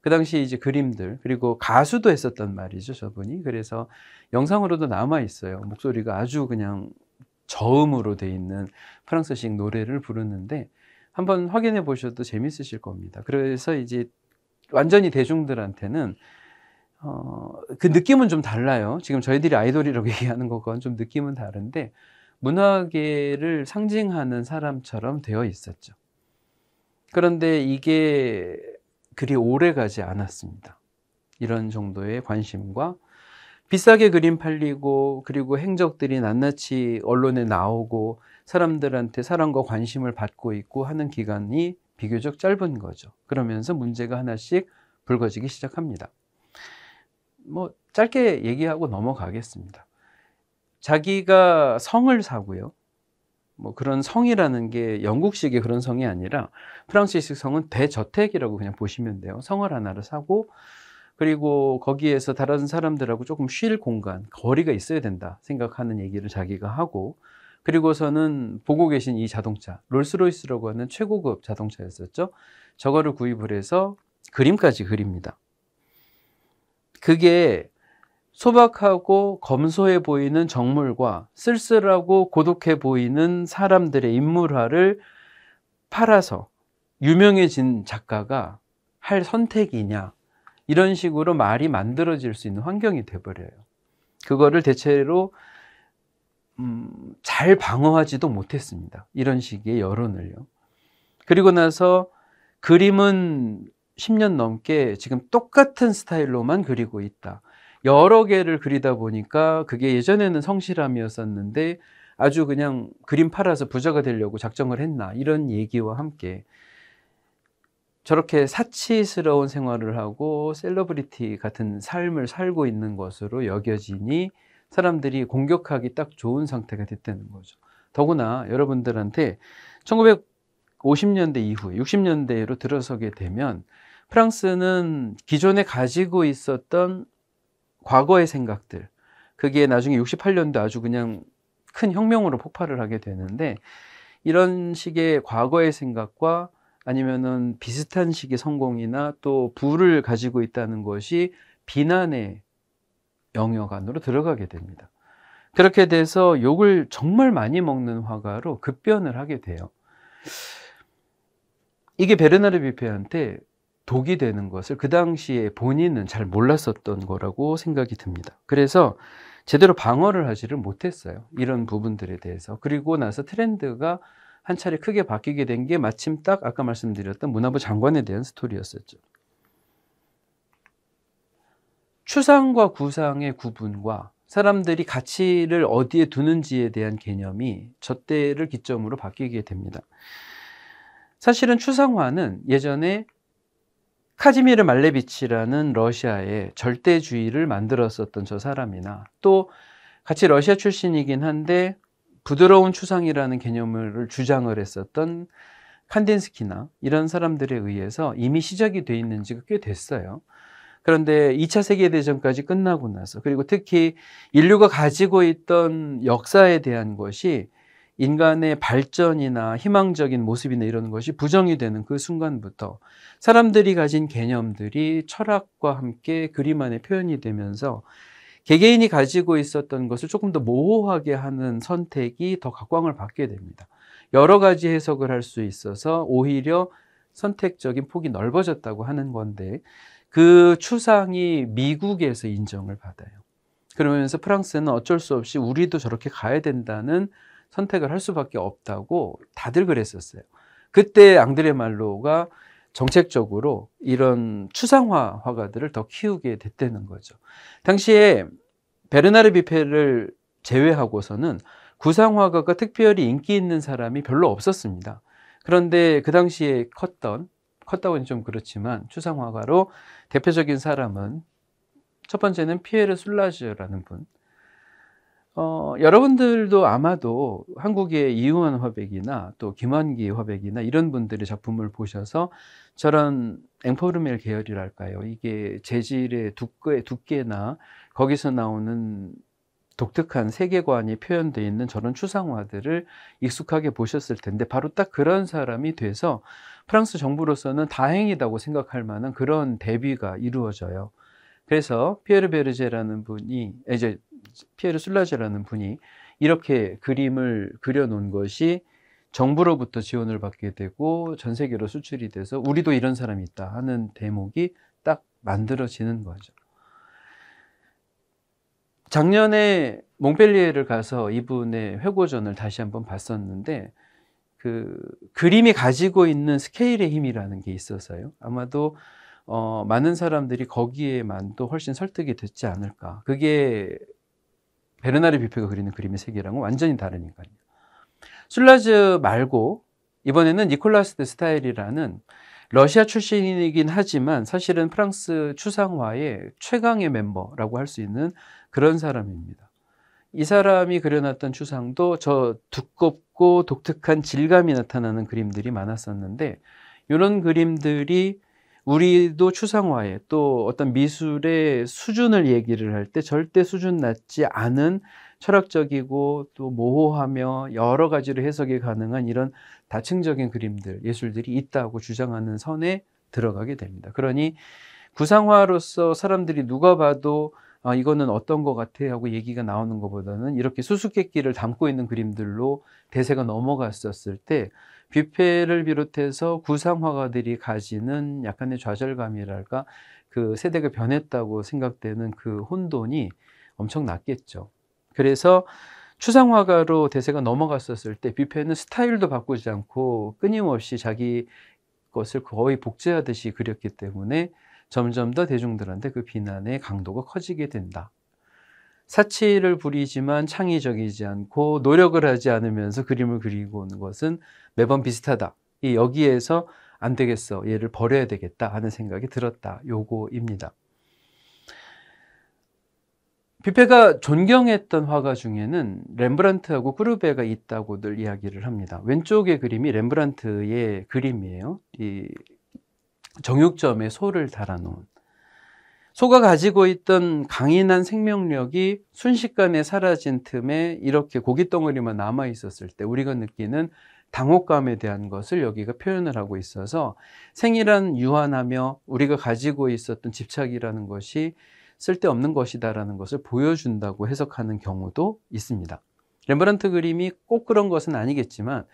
그 당시 이제 그림들, 그리고 가수도 했었단 말이죠, 저분이. 그래서 영상으로도 남아 있어요. 목소리가 아주 그냥 저음으로 돼 있는 프랑스식 노래를 부르는데 한번 확인해 보셔도 재밌으실 겁니다. 그래서 이제 완전히 대중들한테는 그 느낌은 좀 달라요. 지금 저희들이 아이돌이라고 얘기하는 것과는 좀 느낌은 다른데 문화계를 상징하는 사람처럼 되어 있었죠. 그런데 이게 그리 오래 가지 않았습니다. 이런 정도의 관심과 비싸게 그림 팔리고, 그리고 행적들이 낱낱이 언론에 나오고 사람들한테 사랑과 관심을 받고 있고 하는 기간이 비교적 짧은 거죠. 그러면서 문제가 하나씩 불거지기 시작합니다. 뭐 짧게 얘기하고 넘어가겠습니다. 자기가 성을 사고요. 뭐 그런 성이라는 게 영국식의 그런 성이 아니라 프랑스식 성은 대저택이라고 그냥 보시면 돼요. 성을 하나를 사고, 그리고 거기에서 다른 사람들하고 조금 쉴 공간, 거리가 있어야 된다 생각하는 얘기를 자기가 하고, 그리고서는 보고 계신 이 자동차, 롤스로이스라고 하는 최고급 자동차였었죠. 저거를 구입을 해서 그림까지 그립니다. 그게 소박하고 검소해 보이는 정물과 쓸쓸하고 고독해 보이는 사람들의 인물화를 팔아서 유명해진 작가가 할 선택이냐, 이런 식으로 말이 만들어질 수 있는 환경이 돼버려요. 그거를 대체로 잘 방어하지도 못했습니다. 이런 식의 여론을요. 그리고 나서 그림은 10년 넘게 지금 똑같은 스타일로만 그리고 있다. 여러 개를 그리다 보니까 그게 예전에는 성실함이었었는데 아주 그냥 그림 팔아서 부자가 되려고 작정을 했나, 이런 얘기와 함께 저렇게 사치스러운 생활을 하고 셀러브리티 같은 삶을 살고 있는 것으로 여겨지니 사람들이 공격하기 딱 좋은 상태가 됐다는 거죠. 더구나 여러분들한테 1950년대 이후 60년대로 들어서게 되면 프랑스는 기존에 가지고 있었던 과거의 생각들, 그게 나중에 68년도 아주 그냥 큰 혁명으로 폭발을 하게 되는데, 이런 식의 과거의 생각과 아니면은 비슷한 식의 성공이나 또 부를 가지고 있다는 것이 비난의 영역 안으로 들어가게 됩니다. 그렇게 돼서 욕을 정말 많이 먹는 화가로 급변을 하게 돼요. 이게 베르나르 뷔페한테 독이 되는 것을 그 당시에 본인은 잘 몰랐었던 거라고 생각이 듭니다. 그래서 제대로 방어를 하지를 못했어요. 이런 부분들에 대해서. 그리고 나서 트렌드가 한 차례 크게 바뀌게 된 게 마침 딱 아까 말씀드렸던 문화부 장관에 대한 스토리였었죠. 추상과 구상의 구분과 사람들이 가치를 어디에 두는지에 대한 개념이 저 때를 기점으로 바뀌게 됩니다. 사실은 추상화는 예전에 카지미르 말레비치라는 러시아의 절대주의를 만들었었던 저 사람이나, 또 같이 러시아 출신이긴 한데 부드러운 추상이라는 개념을 주장을 했었던 칸딘스키나 이런 사람들에 의해서 이미 시작이 돼 있는 지가 꽤 됐어요. 그런데 2차 세계대전까지 끝나고 나서, 그리고 특히 인류가 가지고 있던 역사에 대한 것이 인간의 발전이나 희망적인 모습이나 이런 것이 부정이 되는 그 순간부터 사람들이 가진 개념들이 철학과 함께 그림 안에 표현이 되면서 개개인이 가지고 있었던 것을 조금 더 모호하게 하는 선택이 더 각광을 받게 됩니다. 여러 가지 해석을 할 수 있어서 오히려 선택적인 폭이 넓어졌다고 하는 건데, 그 추상이 미국에서 인정을 받아요. 그러면서 프랑스는 어쩔 수 없이 우리도 저렇게 가야 된다는 선택을 할 수밖에 없다고 다들 그랬었어요. 그때 앙드레 말로가 정책적으로 이런 추상화 화가들을 더 키우게 됐다는 거죠. 당시에 베르나르 뷔페를 제외하고서는 구상화가가 특별히 인기 있는 사람이 별로 없었습니다. 그런데 그 당시에 컸다고는 좀 그렇지만 추상화가로 대표적인 사람은 첫 번째는 피에르 술라즈라는 분. 여러분들도 아마도 한국의 이승환 화백이나 또 김환기 화백이나 이런 분들의 작품을 보셔서 저런 앵포르멜 계열이랄까요? 이게 재질의 두께나 거기서 나오는 독특한 세계관이 표현되어 있는 저런 추상화들을 익숙하게 보셨을 텐데, 바로 딱 그런 사람이 돼서 프랑스 정부로서는 다행이라고 생각할 만한 그런 대비가 이루어져요. 그래서 피에르 술라제라는 분이 이렇게 그림을 그려놓은 것이 정부로부터 지원을 받게 되고 전 세계로 수출이 돼서 우리도 이런 사람이 있다 하는 대목이 딱 만들어지는 거죠. 작년에 몽펠리에를 가서 이분의 회고전을 다시 한번 봤었는데, 그 그림이 가지고 있는 스케일의 힘이라는 게 있어서요. 아마도 많은 사람들이 거기에만도 훨씬 설득이 됐지 않을까. 그게 베르나르 뷔페가 그리는 그림의 세계랑은 완전히 다르니까요. 술라즈 말고 이번에는 니콜라스 데 스타일이라는 러시아 출신이긴 하지만 사실은 프랑스 추상화의 최강의 멤버라고 할 수 있는 그런 사람입니다. 이 사람이 그려놨던 추상도 저 두껍고 독특한 질감이 나타나는 그림들이 많았었는데, 이런 그림들이 우리도 추상화에 또 어떤 미술의 수준을 얘기를 할 때 절대 수준 낮지 않은 철학적이고 또 모호하며 여러 가지로 해석이 가능한 이런 다층적인 그림들, 예술들이 있다고 주장하는 선에 들어가게 됩니다. 그러니 구상화로서 사람들이 누가 봐도 이거는 어떤 것 같아 하고 얘기가 나오는 것보다는 이렇게 수수께끼를 담고 있는 그림들로 대세가 넘어갔었을 때 뷔페를 비롯해서 구상화가들이 가지는 약간의 좌절감이랄까, 그 세대가 변했다고 생각되는 그 혼돈이 엄청 났겠죠. 그래서 추상화가로 대세가 넘어갔었을 때 뷔페는 스타일도 바꾸지 않고 끊임없이 자기 것을 거의 복제하듯이 그렸기 때문에 점점 더 대중들한테 그 비난의 강도가 커지게 된다. 사치를 부리지만 창의적이지 않고 노력을 하지 않으면서 그림을 그리고 오는 것은 매번 비슷하다. 여기에서 안 되겠어, 얘를 버려야 되겠다 하는 생각이 들었다. 요거입니다. 뷔페가 존경했던 화가 중에는 렘브란트하고 쿠르베가 있다고들 이야기를 합니다. 왼쪽의 그림이 렘브란트의 그림이에요. 이 정육점에 소를 달아놓은, 소가 가지고 있던 강인한 생명력이 순식간에 사라진 틈에 이렇게 고깃덩어리만 남아 있었을 때 우리가 느끼는 당혹감에 대한 것을 여기가 표현을 하고 있어서 생이란 유한하며 우리가 가지고 있었던 집착이라는 것이 쓸데없는 것이다라는 것을 보여준다고 해석하는 경우도 있습니다. 렘브란트 그림이 꼭 그런 것은 아니겠지만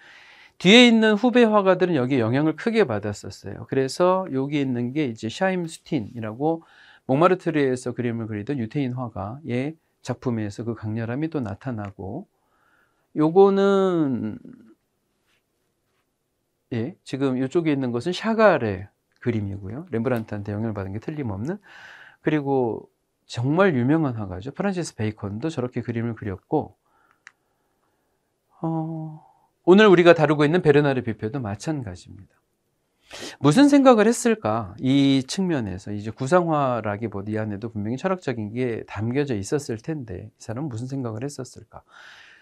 뒤에 있는 후배 화가들은 여기에 영향을 크게 받았었어요. 그래서 여기 있는 게 이제 샤임 스틴이라고 몽마르트르에서 그림을 그리던 유태인 화가의 작품에서 그 강렬함이 또 나타나고, 요거는 지금 이쪽에 있는 것은 샤갈의 그림이고요. 렘브란트한테 영향을 받은 게 틀림없는, 그리고 정말 유명한 화가죠. 프란시스 베이컨도 저렇게 그림을 그렸고, 오늘 우리가 다루고 있는 베르나르 뷔페도 마찬가지입니다. 무슨 생각을 했을까? 이 측면에서 이제 구상화라기보다 이 안에도 분명히 철학적인 게 담겨져 있었을 텐데 이 사람은 무슨 생각을 했었을까?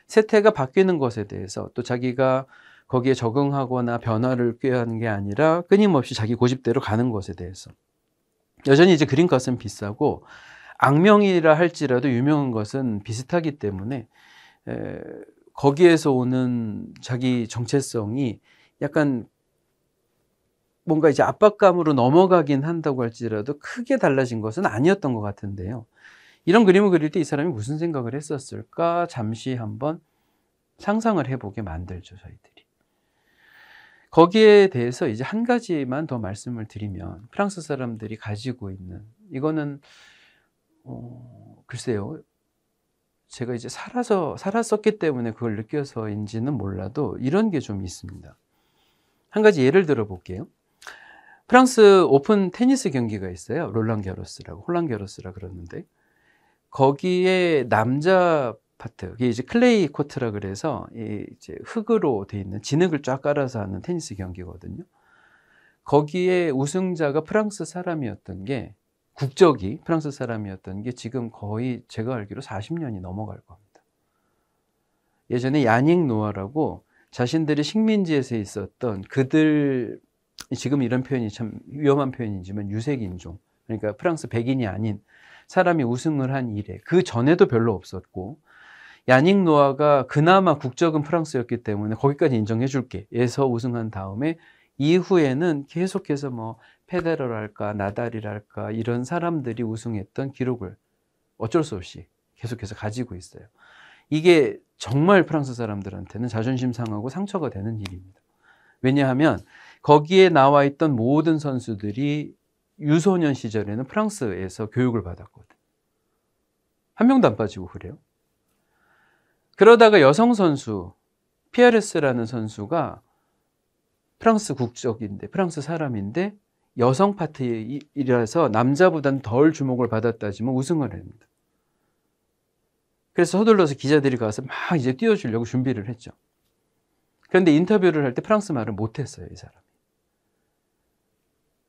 세태가 바뀌는 것에 대해서, 또 자기가 거기에 적응하거나 변화를 꾀하는 게 아니라 끊임없이 자기 고집대로 가는 것에 대해서, 여전히 이제 그림값은 비싸고 악명이라 할지라도 유명한 것은 비슷하기 때문에 거기에서 오는 자기 정체성이 약간 뭔가 이제 압박감으로 넘어가긴 한다고 할지라도 크게 달라진 것은 아니었던 것 같은데요. 이런 그림을 그릴 때 이 사람이 무슨 생각을 했었을까? 잠시 한번 상상을 해보게 만들죠, 저희들이. 거기에 대해서 이제 한 가지만 더 말씀을 드리면, 프랑스 사람들이 가지고 있는, 이거는 글쎄요, 제가 이제 살았었기 때문에 그걸 느껴서인지는 몰라도 이런 게 좀 있습니다. 한 가지 예를 들어 볼게요. 프랑스 오픈 테니스 경기가 있어요. 롤랑 게로스라고, 홀랑 게로스라 그러는데, 거기에 남자 파트, 그게 이제 클레이 코트라 그래서 이제 흙으로 돼 있는 진흙을 쫙 깔아서 하는 테니스 경기거든요. 거기에 우승자가 프랑스 사람이었던 게, 국적이 프랑스 사람이었던 게 지금 거의 제가 알기로 40년이 넘어갈 겁니다. 예전에 야닉 노아라고 자신들이 식민지에서 있었던 그들, 지금 이런 표현이 참 위험한 표현이지만 유색인종, 그러니까 프랑스 백인이 아닌 사람이 우승을 한 이래, 그 전에도 별로 없었고, 야닉 노아가 그나마 국적은 프랑스였기 때문에 거기까지 인정해 줄게 해서 우승한 다음에 이후에는 계속해서 뭐 페데러랄까 나달이랄까 이런 사람들이 우승했던 기록을 어쩔 수 없이 계속해서 가지고 있어요. 이게 정말 프랑스 사람들한테는 자존심 상하고 상처가 되는 일입니다. 왜냐하면 거기에 나와 있던 모든 선수들이 유소년 시절에는 프랑스에서 교육을 받았거든. 한 명도 안 빠지고 그래요. 그러다가 여성 선수 피에레스라는 선수가 프랑스 국적인데, 프랑스 사람인데 여성 파트이라서 남자보다는 덜 주목을 받았다지만 우승을 합니다. 그래서 서둘러서 기자들이 가서 막 이제 띄워주려고 준비를 했죠. 그런데 인터뷰를 할 때 프랑스 말을 못했어요, 이 사람이.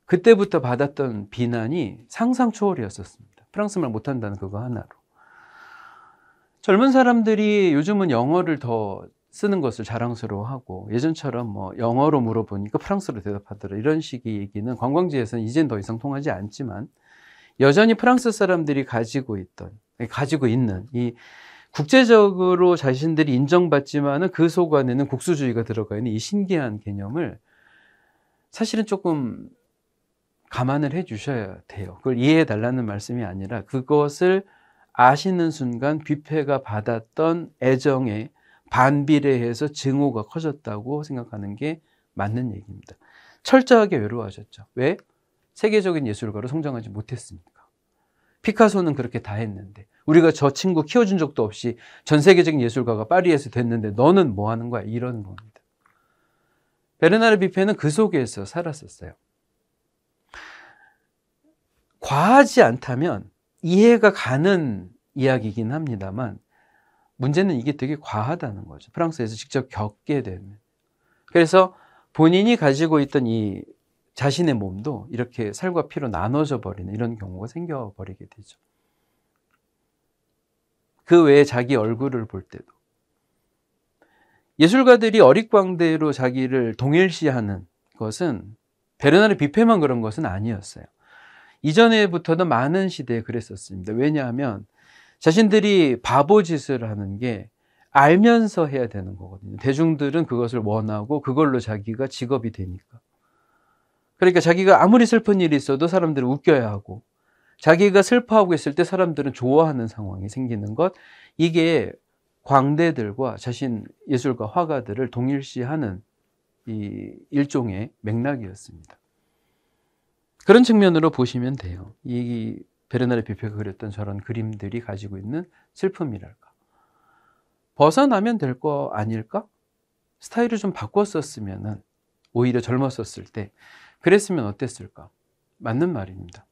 그때부터 받았던 비난이 상상 초월이었었습니다. 프랑스 말 못한다는 그거 하나로. 젊은 사람들이 요즘은 영어를 더 쓰는 것을 자랑스러워하고, 예전처럼 뭐 영어로 물어보니까 프랑스로 대답하더라, 이런 식의 얘기는 관광지에서는 이젠 더 이상 통하지 않지만, 여전히 프랑스 사람들이 가지고 있는 이 국제적으로 자신들이 인정받지만은 그 속 안에는 국수주의가 들어가 있는 이 신기한 개념을 사실은 조금 감안을 해 주셔야 돼요. 그걸 이해해 달라는 말씀이 아니라 그것을 아시는 순간 뷔페가 받았던 애정에 반비례해서 증오가 커졌다고 생각하는 게 맞는 얘기입니다. 철저하게 외로워하셨죠. 왜? 세계적인 예술가로 성장하지 못했으니까. 피카소는 그렇게 다 했는데, 우리가 저 친구 키워준 적도 없이 전 세계적인 예술가가 파리에서 됐는데 너는 뭐 하는 거야? 이런 겁니다. 베르나르 뷔페는 그 속에서 살았었어요. 과하지 않다면 이해가 가는 이야기이긴 합니다만, 문제는 이게 되게 과하다는 거죠. 프랑스에서 직접 겪게 되면. 그래서 본인이 가지고 있던 이 자신의 몸도 이렇게 살과 피로 나눠져 버리는 이런 경우가 생겨버리게 되죠. 그 외에 자기 얼굴을 볼 때도. 예술가들이 어릿광대로 자기를 동일시하는 것은 베르나르 뷔페만 그런 것은 아니었어요. 이전에부터도 많은 시대에 그랬었습니다. 왜냐하면 자신들이 바보짓을 하는 게 알면서 해야 되는 거거든요. 대중들은 그것을 원하고 그걸로 자기가 직업이 되니까. 그러니까 자기가 아무리 슬픈 일이 있어도 사람들은 웃겨야 하고, 자기가 슬퍼하고 있을 때 사람들은 좋아하는 상황이 생기는 것, 이게 광대들과 자신 예술가 화가들을 동일시하는 이 일종의 맥락이었습니다. 그런 측면으로 보시면 돼요. 이 베르나르 뷔페가 그렸던 저런 그림들이 가지고 있는 슬픔이랄까. 벗어나면 될 거 아닐까? 스타일을 좀 바꿨었으면, 오히려 젊었었을 때 그랬으면 어땠을까? 맞는 말입니다.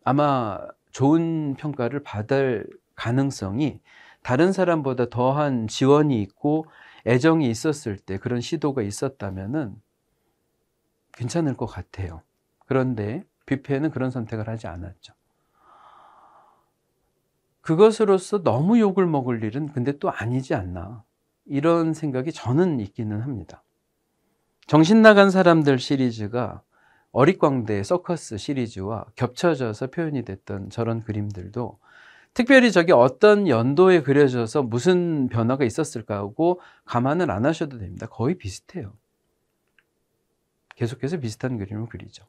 아마 좋은 평가를 받을 가능성이 다른 사람보다 더한 지원이 있고 애정이 있었을 때, 그런 시도가 있었다면은 괜찮을 것 같아요. 그런데 뷔페는 그런 선택을 하지 않았죠. 그것으로서 너무 욕을 먹을 일은 근데 또 아니지 않나, 이런 생각이 저는 있기는 합니다. 정신 나간 사람들 시리즈가 어릿광대 서커스 시리즈와 겹쳐져서 표현이 됐던 저런 그림들도 특별히 저게 어떤 연도에 그려져서 무슨 변화가 있었을까 하고 감안을 안 하셔도 됩니다. 거의 비슷해요. 계속해서 비슷한 그림을 그리죠.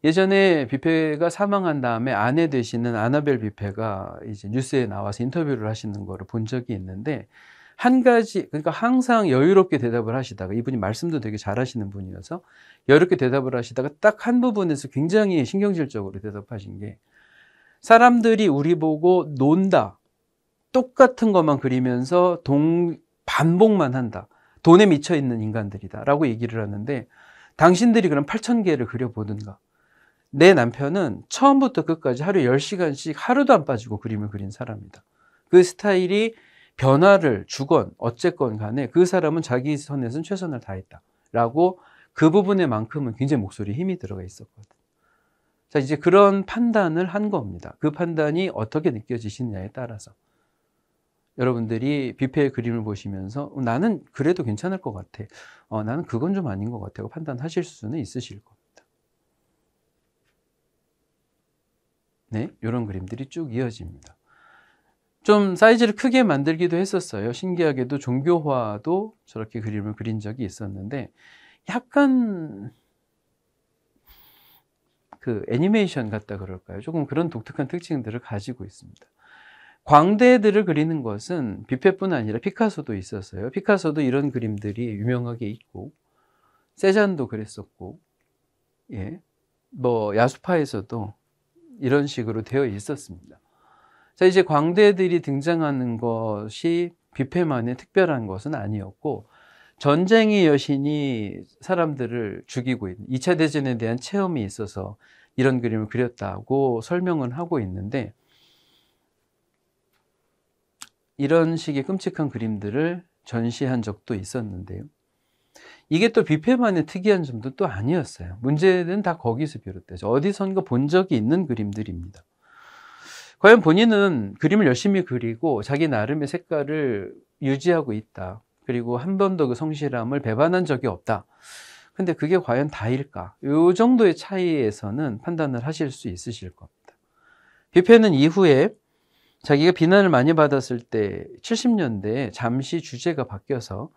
예전에 뷔페가 사망한 다음에 아내 되시는 아나벨 뷔페가 이제 뉴스에 나와서 인터뷰를 하시는 거를 본 적이 있는데, 한 가지, 그러니까 항상 여유롭게 대답을 하시다가, 이분이 말씀도 되게 잘하시는 분이어서 여유롭게 대답을 하시다가 딱 한 부분에서 굉장히 신경질적으로 대답하신 게, 사람들이 우리 보고 논다, 똑같은 것만 그리면서 반복만 한다, 돈에 미쳐 있는 인간들이다 라고 얘기를 하는데, 당신들이 그럼 8,000개를 그려보든가. 내 남편은 처음부터 끝까지 하루에 10시간씩 하루도 안 빠지고 그림을 그린 사람이다. 그 스타일이 변화를 주건 어쨌건 간에 그 사람은 자기 선에서는 최선을 다했다라고 그 부분에만큼은 굉장히 목소리에 힘이 들어가 있었거든. 자, 이제 그런 판단을 한 겁니다. 그 판단이 어떻게 느껴지시느냐에 따라서 여러분들이 뷔페의 그림을 보시면서 나는 그래도 괜찮을 것 같아. 나는 그건 좀 아닌 것 같아요. 판단하실 수는 있으실 겁니다. 네, 이런 그림들이 쭉 이어집니다. 좀 사이즈를 크게 만들기도 했었어요. 신기하게도 종교화도 저렇게 그림을 그린 적이 있었는데 약간 그 애니메이션 같다 그럴까요? 조금 그런 독특한 특징들을 가지고 있습니다. 광대들을 그리는 것은 뷔페뿐 아니라 피카소도 있었어요. 피카소도 이런 그림들이 유명하게 있고 세잔도 그랬었고, 예, 뭐 야수파에서도 이런 식으로 되어 있었습니다. 자, 이제 광대들이 등장하는 것이 뷔페만의 특별한 것은 아니었고, 전쟁의 여신이 사람들을 죽이고 있는 2차 대전에 대한 체험이 있어서 이런 그림을 그렸다고 설명은 하고 있는데, 이런 식의 끔찍한 그림들을 전시한 적도 있었는데요. 이게 또 뷔페만의 특이한 점도 또 아니었어요. 문제는 다 거기서 비롯되죠. 어디선가 본 적이 있는 그림들입니다. 과연 본인은 그림을 열심히 그리고 자기 나름의 색깔을 유지하고 있다. 그리고 한 번도 그 성실함을 배반한 적이 없다. 근데 그게 과연 다일까? 이 정도의 차이에서는 판단을 하실 수 있으실 겁니다. 뷔페는 이후에 자기가 비난을 많이 받았을 때 70년대에 잠시 주제가 바뀌어서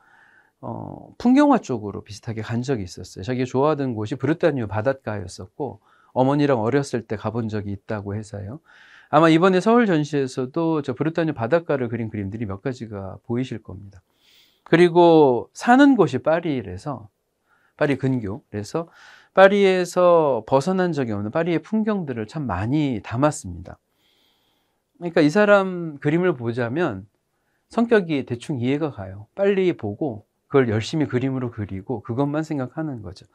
풍경화 쪽으로 비슷하게 간 적이 있었어요. 자기가 좋아하던 곳이 브르타뉴 바닷가였었고 어머니랑 어렸을 때 가본 적이 있다고 해서요. 아마 이번에 서울 전시에서도 저 브르타뉴 바닷가를 그린 그림들이 몇 가지가 보이실 겁니다. 그리고 사는 곳이 파리라서 파리 근교래서 파리에서 벗어난 적이 없는 파리의 풍경들을 참 많이 담았습니다. 그러니까 이 사람 그림을 보자면 성격이 대충 이해가 가요. 빨리 보고 그걸 열심히 그림으로 그리고 그것만 생각하는 거죠.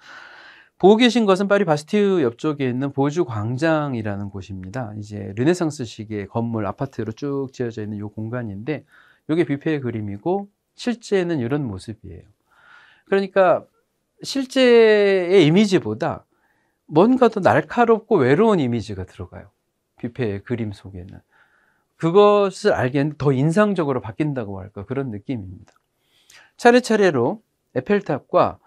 보고 계신 것은 파리 바스티유 옆쪽에 있는 보주 광장이라는 곳입니다. 이제 르네상스식의 건물 아파트로 쭉 지어져 있는 이 공간인데 이게 뷔페의 그림이고 실제는 이런 모습이에요. 그러니까 실제의 이미지보다 뭔가 더 날카롭고 외로운 이미지가 들어가요. 뷔페의 그림 속에는. 그것을 알기에는 더 인상적으로 바뀐다고 할까 그런 느낌입니다. 차례차례로 에펠탑과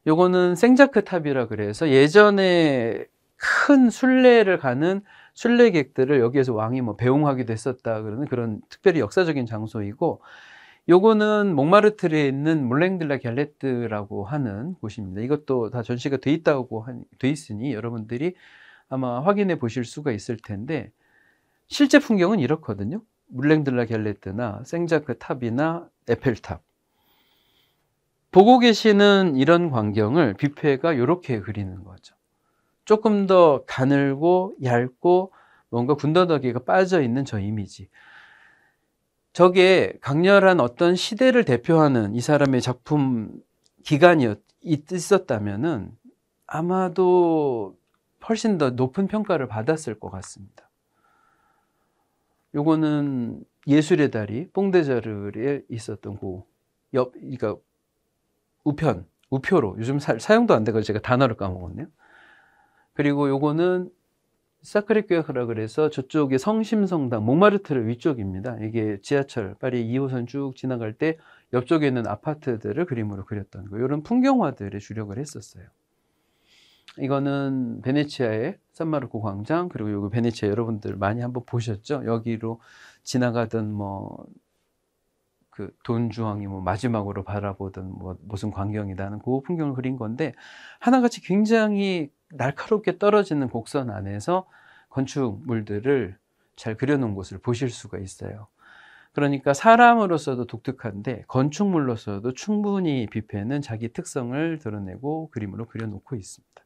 요거는 생자크 탑이라 그래서 예전에 큰 순례를 가는 순례객들을 여기에서 왕이 뭐 배웅하기도 했었다 그러는 그런 특별히 역사적인 장소이고, 요거는 몽마르트르에 있는 몰랭드라 갤레트라고 하는 곳입니다. 이것도 다 전시가 돼 있으니 여러분들이 아마 확인해 보실 수가 있을 텐데 실제 풍경은 이렇거든요. 물랭들라 갤레트나 생자크 탑이나 에펠탑. 보고 계시는 이런 광경을 뷔페가 이렇게 그리는 거죠. 조금 더 가늘고 얇고 뭔가 군더더기가 빠져 있는 저 이미지. 저게 강렬한 어떤 시대를 대표하는 이 사람의 작품 기간이 있었다면은 아마도 훨씬 더 높은 평가를 받았을 것 같습니다. 요거는 예술의 달이 뽕데자르에 있었던 그러니까 우표로 요즘 사용도 안 되고 제가 단어를 까먹었네요. 그리고 요거는 사크레큐어라 그래서 저쪽에 성심성당 몽마르트르 위쪽입니다. 이게 지하철 파리 2호선 쭉 지나갈 때 옆쪽에 있는 아파트들을 그림으로 그렸던 거. 이런 풍경화들에 주력을 했었어요. 이거는 베네치아의 산마르코 광장, 그리고 여기 베네치아 여러분들 많이 한번 보셨죠? 여기로 지나가던 뭐 그 돈주왕이 뭐 마지막으로 바라보던 뭐 무슨 광경이다는 그 풍경을 그린 건데 하나같이 굉장히 날카롭게 떨어지는 곡선 안에서 건축물들을 잘 그려놓은 곳을 보실 수가 있어요. 그러니까 사람으로서도 독특한데 건축물로서도 충분히 뷔페는 자기 특성을 드러내고 그림으로 그려놓고 있습니다.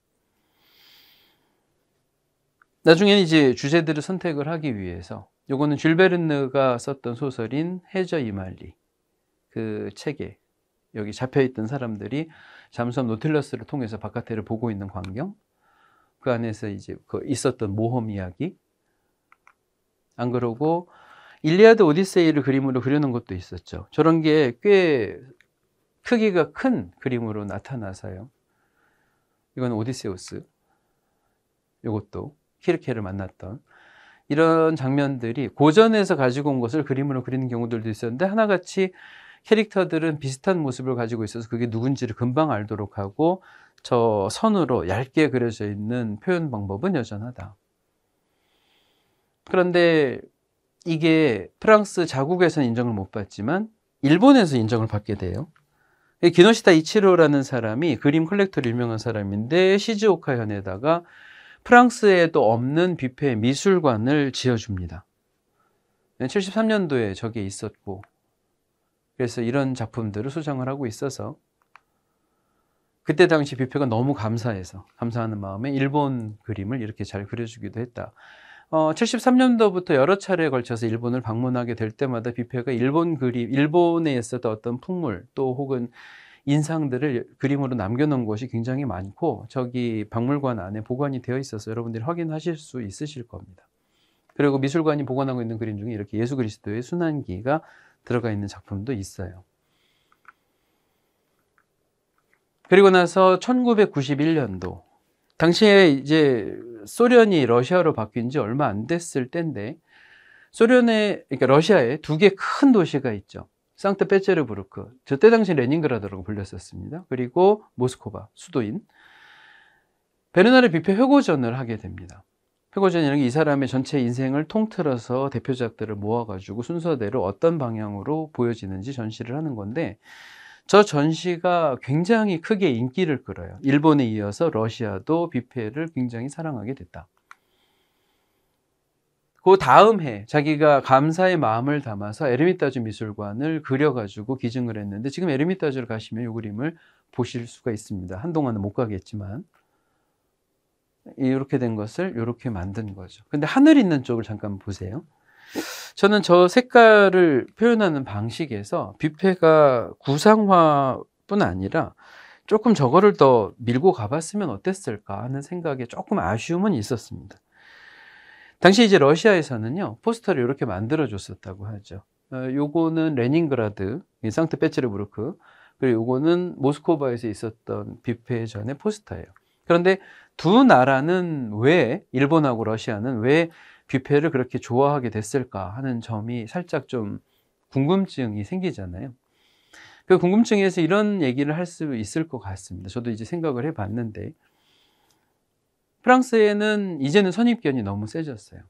나중에는 이제 주제들을 선택을 하기 위해서 요거는 줄 베르느가 썼던 소설인 해저 이말리 그 책에 여기 잡혀있던 사람들이 잠수함 노틸러스를 통해서 바깥을 보고 있는 광경, 그 안에서 이제 그 있었던 모험 이야기. 안 그러고 일리아드 오디세이를 그림으로 그려놓은 것도 있었죠. 저런 게 꽤 크기가 큰 그림으로 나타나서요. 이건 오디세우스, 이것도 키르케를 만났던 이런 장면들이 고전에서 가지고 온 것을 그림으로 그리는 경우들도 있었는데, 하나같이 캐릭터들은 비슷한 모습을 가지고 있어서 그게 누군지를 금방 알도록 하고 저 선으로 얇게 그려져 있는 표현 방법은 여전하다. 그런데 이게 프랑스 자국에서는 인정을 못 받지만 일본에서 인정을 받게 돼요. 기노시타 이치로라는 사람이 그림 컬렉터로 유명한 사람인데, 시즈오카 현에다가 프랑스에도 없는 뷔페 미술관을 지어줍니다. 73년도에 저게 있었고, 그래서 이런 작품들을 소장을 하고 있어서 그때 당시 뷔페가 너무 감사해서, 감사하는 마음에 일본 그림을 이렇게 잘 그려주기도 했다. 73년도부터 여러 차례에 걸쳐서 일본을 방문하게 될 때마다 뷔페가 일본 그림, 일본에 있었던 어떤 풍물 또 혹은 인상들을 그림으로 남겨놓은 곳이 굉장히 많고, 저기 박물관 안에 보관이 되어 있어서 여러분들이 확인하실 수 있으실 겁니다. 그리고 미술관이 보관하고 있는 그림 중에 이렇게 예수 그리스도의 순환기가 들어가 있는 작품도 있어요. 그리고 나서 1991년도, 당시에 이제 소련이 러시아로 바뀐 지 얼마 안 됐을 때인데, 그러니까 러시아에 두 개 큰 도시가 있죠. 상트페테르부르크, 저때 당시 레닌그라드라고 불렸었습니다. 그리고 모스크바, 수도인. 베르나르 뷔페 회고전을 하게 됩니다. 회고전이라는 게 이 사람의 전체 인생을 통틀어서 대표작들을 모아가지고 순서대로 어떤 방향으로 보여지는지 전시를 하는 건데, 저 전시가 굉장히 크게 인기를 끌어요. 일본에 이어서 러시아도 뷔페를 굉장히 사랑하게 됐다. 그 다음 해 자기가 감사의 마음을 담아서 에르미타주 미술관을 그려가지고 기증을 했는데, 지금 에르미타주를 가시면 이 그림을 보실 수가 있습니다. 한동안은 못 가겠지만 이렇게 된 것을 이렇게 만든 거죠. 근데 하늘 있는 쪽을 잠깐 보세요. 저는 저 색깔을 표현하는 방식에서 뷔페가 구상화뿐 아니라 조금 저거를 더 밀고 가봤으면 어땠을까 하는 생각에 조금 아쉬움은 있었습니다. 당시 이제 러시아에서는요, 포스터를 이렇게 만들어줬었다고 하죠. 요거는 레닌그라드, 상트페테르부르크, 그리고 요거는 모스크바에서 있었던 뷔페 전의 포스터예요. 그런데 두 나라는 왜, 일본하고 러시아는 왜 뷔페를 그렇게 좋아하게 됐을까 하는 점이 살짝 좀 궁금증이 생기잖아요. 그 궁금증에서 이런 얘기를 할 수 있을 것 같습니다. 저도 이제 생각을 해봤는데, 프랑스에는 이제는 선입견이 너무 세졌어요.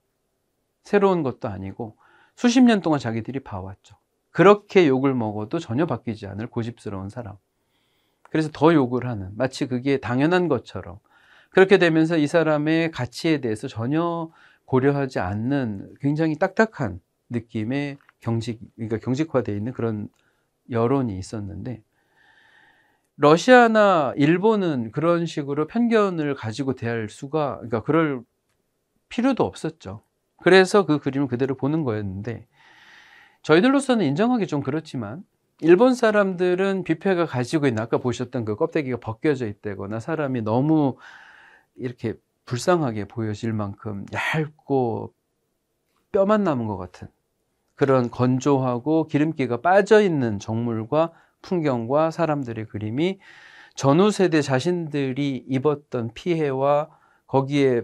새로운 것도 아니고 수십 년 동안 자기들이 봐왔죠. 그렇게 욕을 먹어도 전혀 바뀌지 않을 고집스러운 사람. 그래서 더 욕을 하는, 마치 그게 당연한 것처럼. 그렇게 되면서 이 사람의 가치에 대해서 전혀 고려하지 않는 굉장히 딱딱한 느낌의 그러니까 경직화되어 있는 그런 여론이 있었는데, 러시아나 일본은 그런 식으로 편견을 가지고 대할 수가, 그러니까 그럴 필요도 없었죠. 그래서 그 그림을 그대로 보는 거였는데, 저희들로서는 인정하기 좀 그렇지만 일본 사람들은 뷔페가 가지고 있는, 아까 보셨던 그 껍데기가 벗겨져 있다거나 사람이 너무 이렇게 불쌍하게 보여질 만큼 얇고 뼈만 남은 것 같은 그런 건조하고 기름기가 빠져있는 정물과 풍경과 사람들의 그림이 전후 세대 자신들이 입었던 피해와 거기에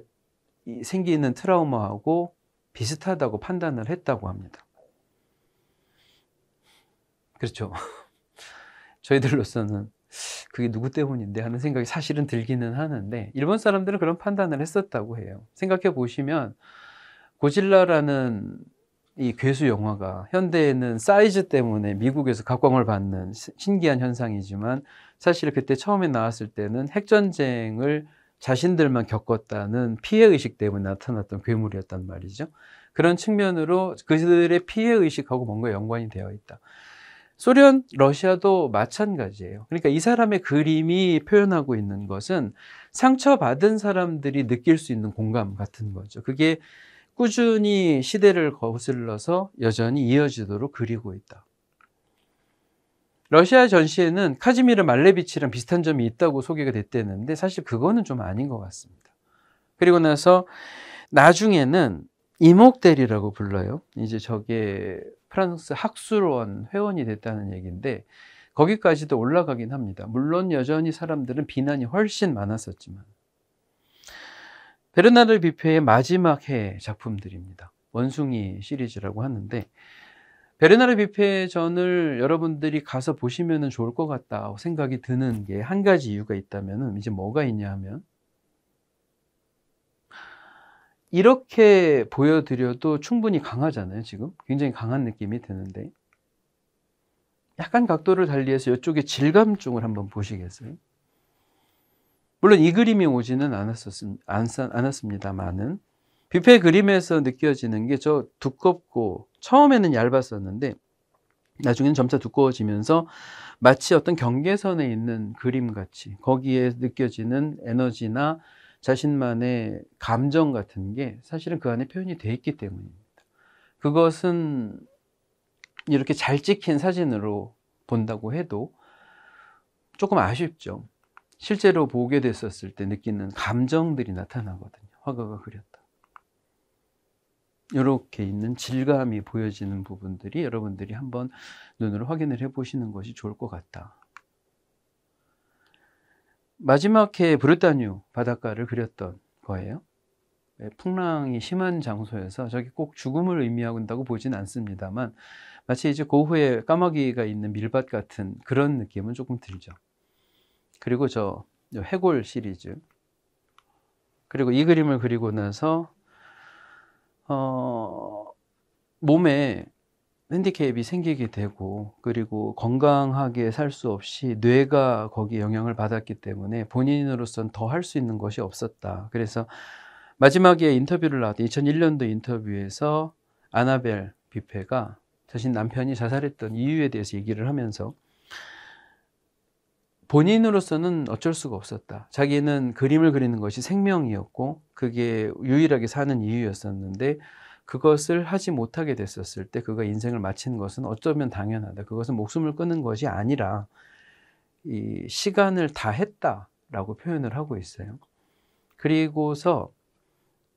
생기는 트라우마하고 비슷하다고 판단을 했다고 합니다. 그렇죠. 저희들로서는 그게 누구 때문인데 하는 생각이 사실은 들기는 하는데, 일본 사람들은 그런 판단을 했었다고 해요. 생각해 보시면 고질라라는 이 괴수 영화가 현대에는 사이즈 때문에 미국에서 각광을 받는 신기한 현상이지만, 사실 그때 처음에 나왔을 때는 핵전쟁을 자신들만 겪었다는 피해의식 때문에 나타났던 괴물이었단 말이죠. 그런 측면으로 그들의 피해의식하고 뭔가 연관이 되어 있다. 소련, 러시아도 마찬가지예요. 그러니까 이 사람의 그림이 표현하고 있는 것은 상처받은 사람들이 느낄 수 있는 공감 같은 거죠. 그게 꾸준히 시대를 거슬러서 여전히 이어지도록 그리고 있다. 러시아 전시에는 카지미르 말레비치랑 비슷한 점이 있다고 소개가 됐대는데, 사실 그거는 좀 아닌 것 같습니다. 그리고 나서 나중에는 이목대리라고 불러요. 이제 저게 프랑스 학술원 회원이 됐다는 얘기인데 거기까지도 올라가긴 합니다. 물론 여전히 사람들은 비난이 훨씬 많았었지만. 베르나르 뷔페의 마지막 해 작품들입니다. 원숭이 시리즈라고 하는데 베르나르 뷔페 전을 여러분들이 가서 보시면 좋을 것 같다고 생각이 드는 게 한 가지 이유가 있다면 이제 뭐가 있냐 하면 이렇게 보여드려도 충분히 강하잖아요. 지금 굉장히 강한 느낌이 드는데 약간 각도를 달리해서 이쪽의 질감 쪽을 한번 보시겠어요? 물론 이 그림이 오지는 않았습니다만은 뷔페 그림에서 느껴지는 게 저 두껍고 처음에는 얇았었는데 나중에는 점차 두꺼워지면서 마치 어떤 경계선에 있는 그림같이 거기에 느껴지는 에너지나 자신만의 감정 같은 게 사실은 그 안에 표현이 되어 있기 때문입니다. 그것은 이렇게 잘 찍힌 사진으로 본다고 해도 조금 아쉽죠. 실제로 보게 됐었을 때 느끼는 감정들이 나타나거든요. 화가가 그렸다. 이렇게 있는 질감이 보여지는 부분들이 여러분들이 한번 눈으로 확인을 해 보시는 것이 좋을 것 같다. 마지막 해 브르타뉴 바닷가를 그렸던 거예요. 풍랑이 심한 장소에서 저게 꼭 죽음을 의미한다고 보진 않습니다만 마치 이제 고흐의 까마귀가 있는 밀밭 같은 그런 느낌은 조금 들죠. 그리고 저 해골 시리즈, 그리고 이 그림을 그리고 나서 몸에 핸디캡이 생기게 되고 그리고 건강하게 살 수 없이 뇌가 거기에 영향을 받았기 때문에 본인으로서는 더 할 수 있는 것이 없었다. 그래서 마지막에 인터뷰를 나왔던 2001년도 인터뷰에서 아나벨 뷔페가 자신 남편이 자살했던 이유에 대해서 얘기를 하면서 본인으로서는 어쩔 수가 없었다. 자기는 그림을 그리는 것이 생명이었고 그게 유일하게 사는 이유였었는데 그것을 하지 못하게 됐었을 때 그가 인생을 마친 것은 어쩌면 당연하다. 그것은 목숨을 끊은 것이 아니라 이 시간을 다 했다라고 표현을 하고 있어요. 그리고서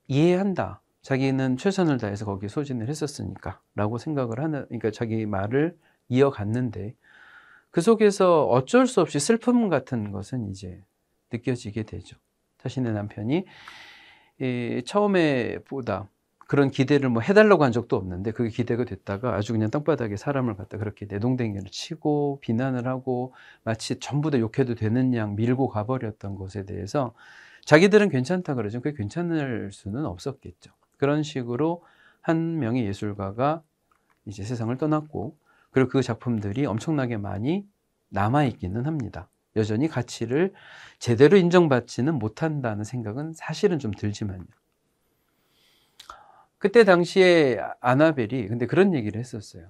이해한다. 자기는 최선을 다해서 거기에 소진을 했었으니까 라고 생각을 하는, 그러니까 자기 말을 이어갔는데 그 속에서 어쩔 수 없이 슬픔 같은 것은 이제 느껴지게 되죠. 자신의 남편이 처음에 보다 그런 기대를 뭐 해달라고 한 적도 없는데 그게 기대가 됐다가 아주 그냥 땅바닥에 사람을 갖다 그렇게 내동댕이를 치고 비난을 하고 마치 전부 다 욕해도 되는 양 밀고 가버렸던 것에 대해서 자기들은 괜찮다 그러죠. 그게 괜찮을 수는 없었겠죠. 그런 식으로 한 명의 예술가가 이제 세상을 떠났고 그리고 그 작품들이 엄청나게 많이 남아있기는 합니다. 여전히 가치를 제대로 인정받지는 못한다는 생각은 사실은 좀 들지만요. 그때 당시에 아나벨이 근데 그런 얘기를 했었어요.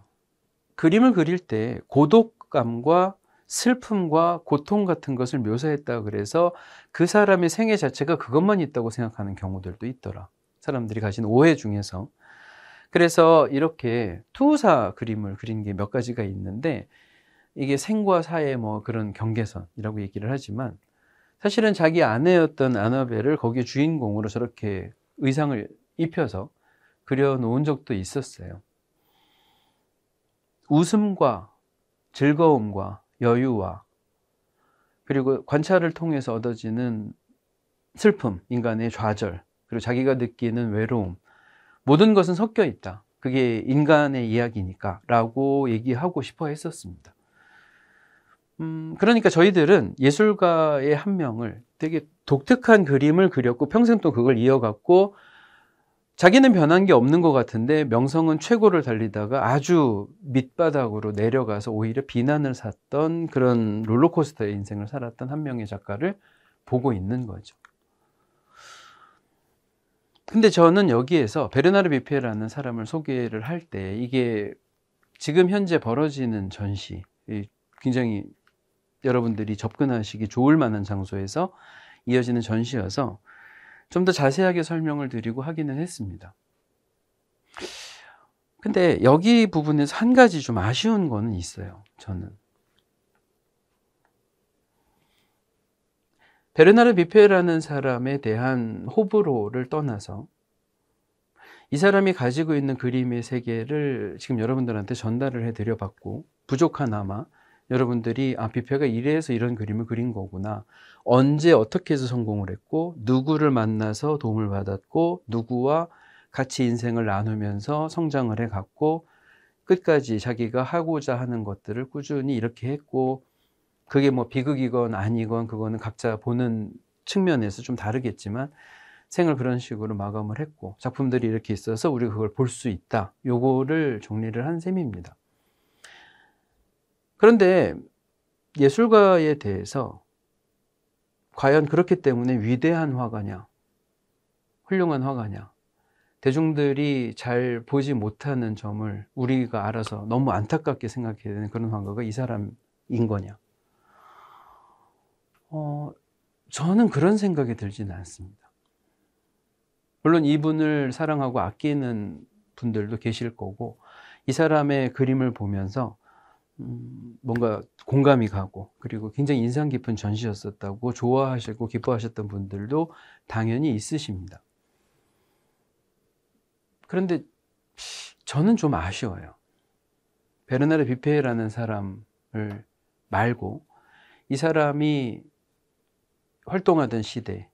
그림을 그릴 때 고독감과 슬픔과 고통 같은 것을 묘사했다 그래서 그 사람의 생애 자체가 그것만 있다고 생각하는 경우들도 있더라. 사람들이 가진 오해 중에서. 그래서 이렇게 투사 그림을 그린 게 몇 가지가 있는데 이게 생과 사의 뭐 그런 경계선이라고 얘기를 하지만 사실은 자기 아내였던 아나벨을 거기에 주인공으로 저렇게 의상을 입혀서 그려놓은 적도 있었어요. 웃음과 즐거움과 여유와 그리고 관찰을 통해서 얻어지는 슬픔, 인간의 좌절, 그리고 자기가 느끼는 외로움, 모든 것은 섞여 있다. 그게 인간의 이야기니까 라고 얘기하고 싶어 했었습니다. 그러니까 저희들은 예술가의 한 명을 되게 독특한 그림을 그렸고 평생 또 그걸 이어갔고 자기는 변한 게 없는 것 같은데 명성은 최고를 달리다가 아주 밑바닥으로 내려가서 오히려 비난을 샀던 그런 롤러코스터의 인생을 살았던 한 명의 작가를 보고 있는 거죠. 근데 저는 여기에서 베르나르 뷔페라는 사람을 소개를 할 때 이게 지금 현재 벌어지는 전시, 굉장히 여러분들이 접근하시기 좋을 만한 장소에서 이어지는 전시여서 좀 더 자세하게 설명을 드리고 하기는 했습니다. 근데 여기 부분에서 한 가지 좀 아쉬운 거는 있어요. 저는 베르나르 뷔페라는 사람에 대한 호불호를 떠나서 이 사람이 가지고 있는 그림의 세계를 지금 여러분들한테 전달을 해 드려 봤고, 부족하나마 여러분들이 뷔페가 이래서 이런 그림을 그린 거구나, 언제 어떻게 해서 성공을 했고, 누구를 만나서 도움을 받았고, 누구와 같이 인생을 나누면서 성장을 해 갔고, 끝까지 자기가 하고자 하는 것들을 꾸준히 이렇게 했고, 그게 뭐 비극이건 아니건 그거는 각자 보는 측면에서 좀 다르겠지만 생을 그런 식으로 마감을 했고, 작품들이 이렇게 있어서 우리가 그걸 볼 수 있다, 요거를 정리를 한 셈입니다. 그런데 예술가에 대해서 과연 그렇기 때문에 위대한 화가냐, 훌륭한 화가냐, 대중들이 잘 보지 못하는 점을 우리가 알아서 너무 안타깝게 생각해야 되는 그런 화가가 이 사람인 거냐? 저는 그런 생각이 들지는 않습니다. 물론 이분을 사랑하고 아끼는 분들도 계실 거고, 이 사람의 그림을 보면서 뭔가 공감이 가고, 그리고 굉장히 인상 깊은 전시였었다고 좋아하시고 기뻐하셨던 분들도 당연히 있으십니다. 그런데 저는 좀 아쉬워요. 베르나르 뷔페라는 사람을 말고 이 사람이 활동하던 시대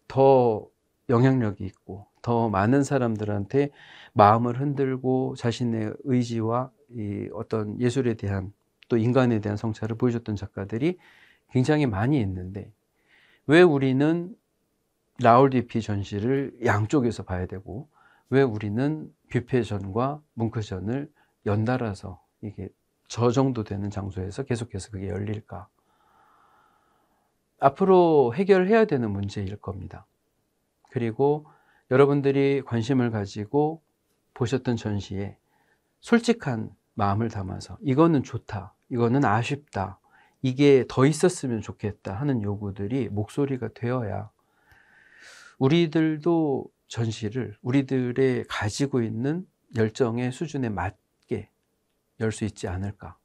더 영향력이 있고 더 많은 사람들한테 마음을 흔들고 자신의 의지와 이 어떤 예술에 대한, 또 인간에 대한 성찰을 보여줬던 작가들이 굉장히 많이 있는데, 왜 우리는 라울 디피 전시를 양쪽에서 봐야 되고, 왜 우리는 뷔페전과 뭉크전을 연달아서 이게 저 정도 되는 장소에서 계속해서 그게 열릴까? 앞으로 해결해야 되는 문제일 겁니다. 그리고 여러분들이 관심을 가지고 보셨던 전시에 솔직한 마음을 담아서 이거는 좋다, 이거는 아쉽다, 이게 더 있었으면 좋겠다 하는 요구들이 목소리가 되어야 우리들도 전시를 우리들의 가지고 있는 열정의 수준에 맞게 열 수 있지 않을까.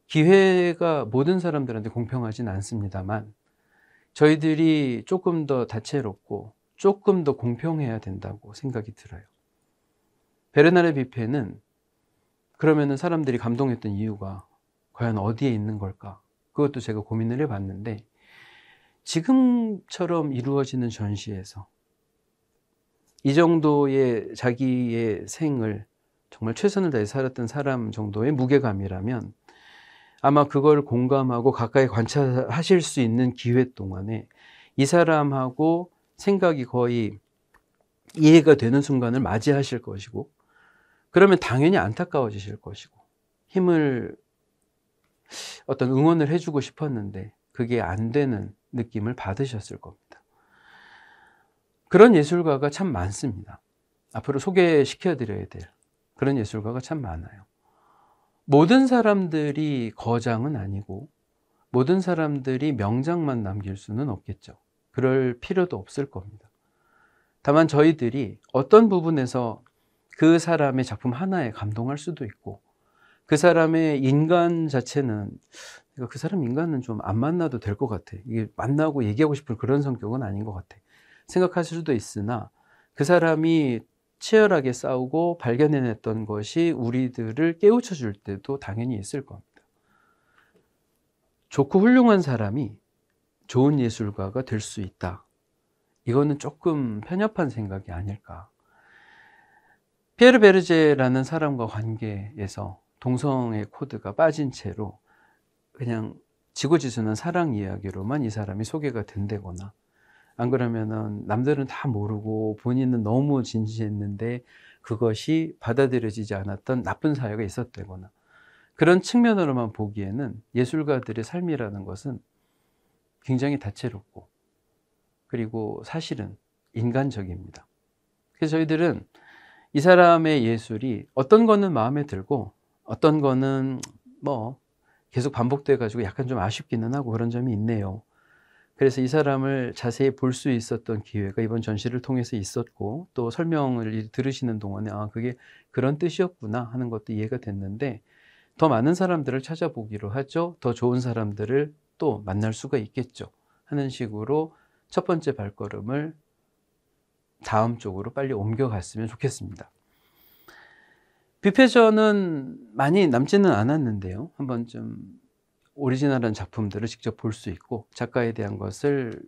기회가 모든 사람들한테 공평하진 않습니다만 저희들이 조금 더 다채롭고 조금 더 공평해야 된다고 생각이 들어요. 베르나르 뷔페는 그러면은 사람들이 감동했던 이유가 과연 어디에 있는 걸까? 그것도 제가 고민을 해봤는데, 지금처럼 이루어지는 전시에서 이 정도의 자기의 생을 정말 최선을 다해 살았던 사람 정도의 무게감이라면 아마 그걸 공감하고 가까이 관찰하실 수 있는 기회 동안에 이 사람하고 생각이 거의 이해가 되는 순간을 맞이하실 것이고, 그러면 당연히 안타까워지실 것이고, 힘을 어떤 응원을 해주고 싶었는데 그게 안 되는 느낌을 받으셨을 겁니다. 그런 예술가가 참 많습니다. 앞으로 소개시켜 드려야 될 그런 예술가가 참 많아요. 모든 사람들이 거장은 아니고 모든 사람들이 명작만 남길 수는 없겠죠. 그럴 필요도 없을 겁니다. 다만 저희들이 어떤 부분에서 그 사람의 작품 하나에 감동할 수도 있고, 그 사람의 인간 자체는 그 사람 인간은 좀 안 만나도 될 것 같아, 이게 만나고 얘기하고 싶은 그런 성격은 아닌 것 같아 생각하실 수도 있으나, 그 사람이 치열하게 싸우고 발견해냈던 것이 우리들을 깨우쳐 줄 때도 당연히 있을 겁니다. 좋고 훌륭한 사람이 좋은 예술가가 될 수 있다, 이거는 조금 편협한 생각이 아닐까. 피에르 베르제라는 사람과 관계에서 동성애 코드가 빠진 채로 그냥 지고지순한 사랑 이야기로만 이 사람이 소개가 된다거나, 안 그러면은 남들은 다 모르고 본인은 너무 진지했는데 그것이 받아들여지지 않았던 나쁜 사회가 있었다거나, 그런 측면으로만 보기에는 예술가들의 삶이라는 것은 굉장히 다채롭고 그리고 사실은 인간적입니다. 그래서 저희들은 이 사람의 예술이 어떤 거는 마음에 들고 어떤 거는 뭐 계속 반복돼 가지고 약간 좀 아쉽기는 하고 그런 점이 있네요. 그래서 이 사람을 자세히 볼 수 있었던 기회가 이번 전시를 통해서 있었고, 또 설명을 들으시는 동안에 그게 그런 뜻이었구나 하는 것도 이해가 됐는데, 더 많은 사람들을 찾아보기로 하죠. 더 좋은 사람들을 또 만날 수가 있겠죠 하는 식으로 첫 번째 발걸음을 다음 쪽으로 빨리 옮겨갔으면 좋겠습니다. 뷔페전은 많이 남지는 않았는데요. 한번 좀 오리지널한 작품들을 직접 볼 수 있고 작가에 대한 것을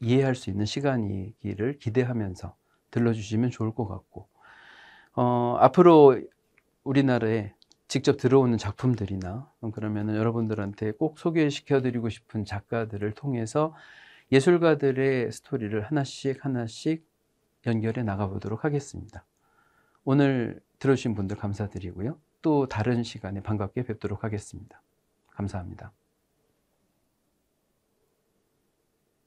이해할 수 있는 시간이기를 기대하면서 들러주시면 좋을 것 같고, 앞으로 우리나라에 직접 들어오는 작품들이나 그러면은 여러분들한테 꼭 소개시켜 드리고 싶은 작가들을 통해서 예술가들의 스토리를 하나씩 하나씩 연결해 나가보도록 하겠습니다. 오늘 들어주신 분들 감사드리고요. 또 다른 시간에 반갑게 뵙도록 하겠습니다. 감사합니다.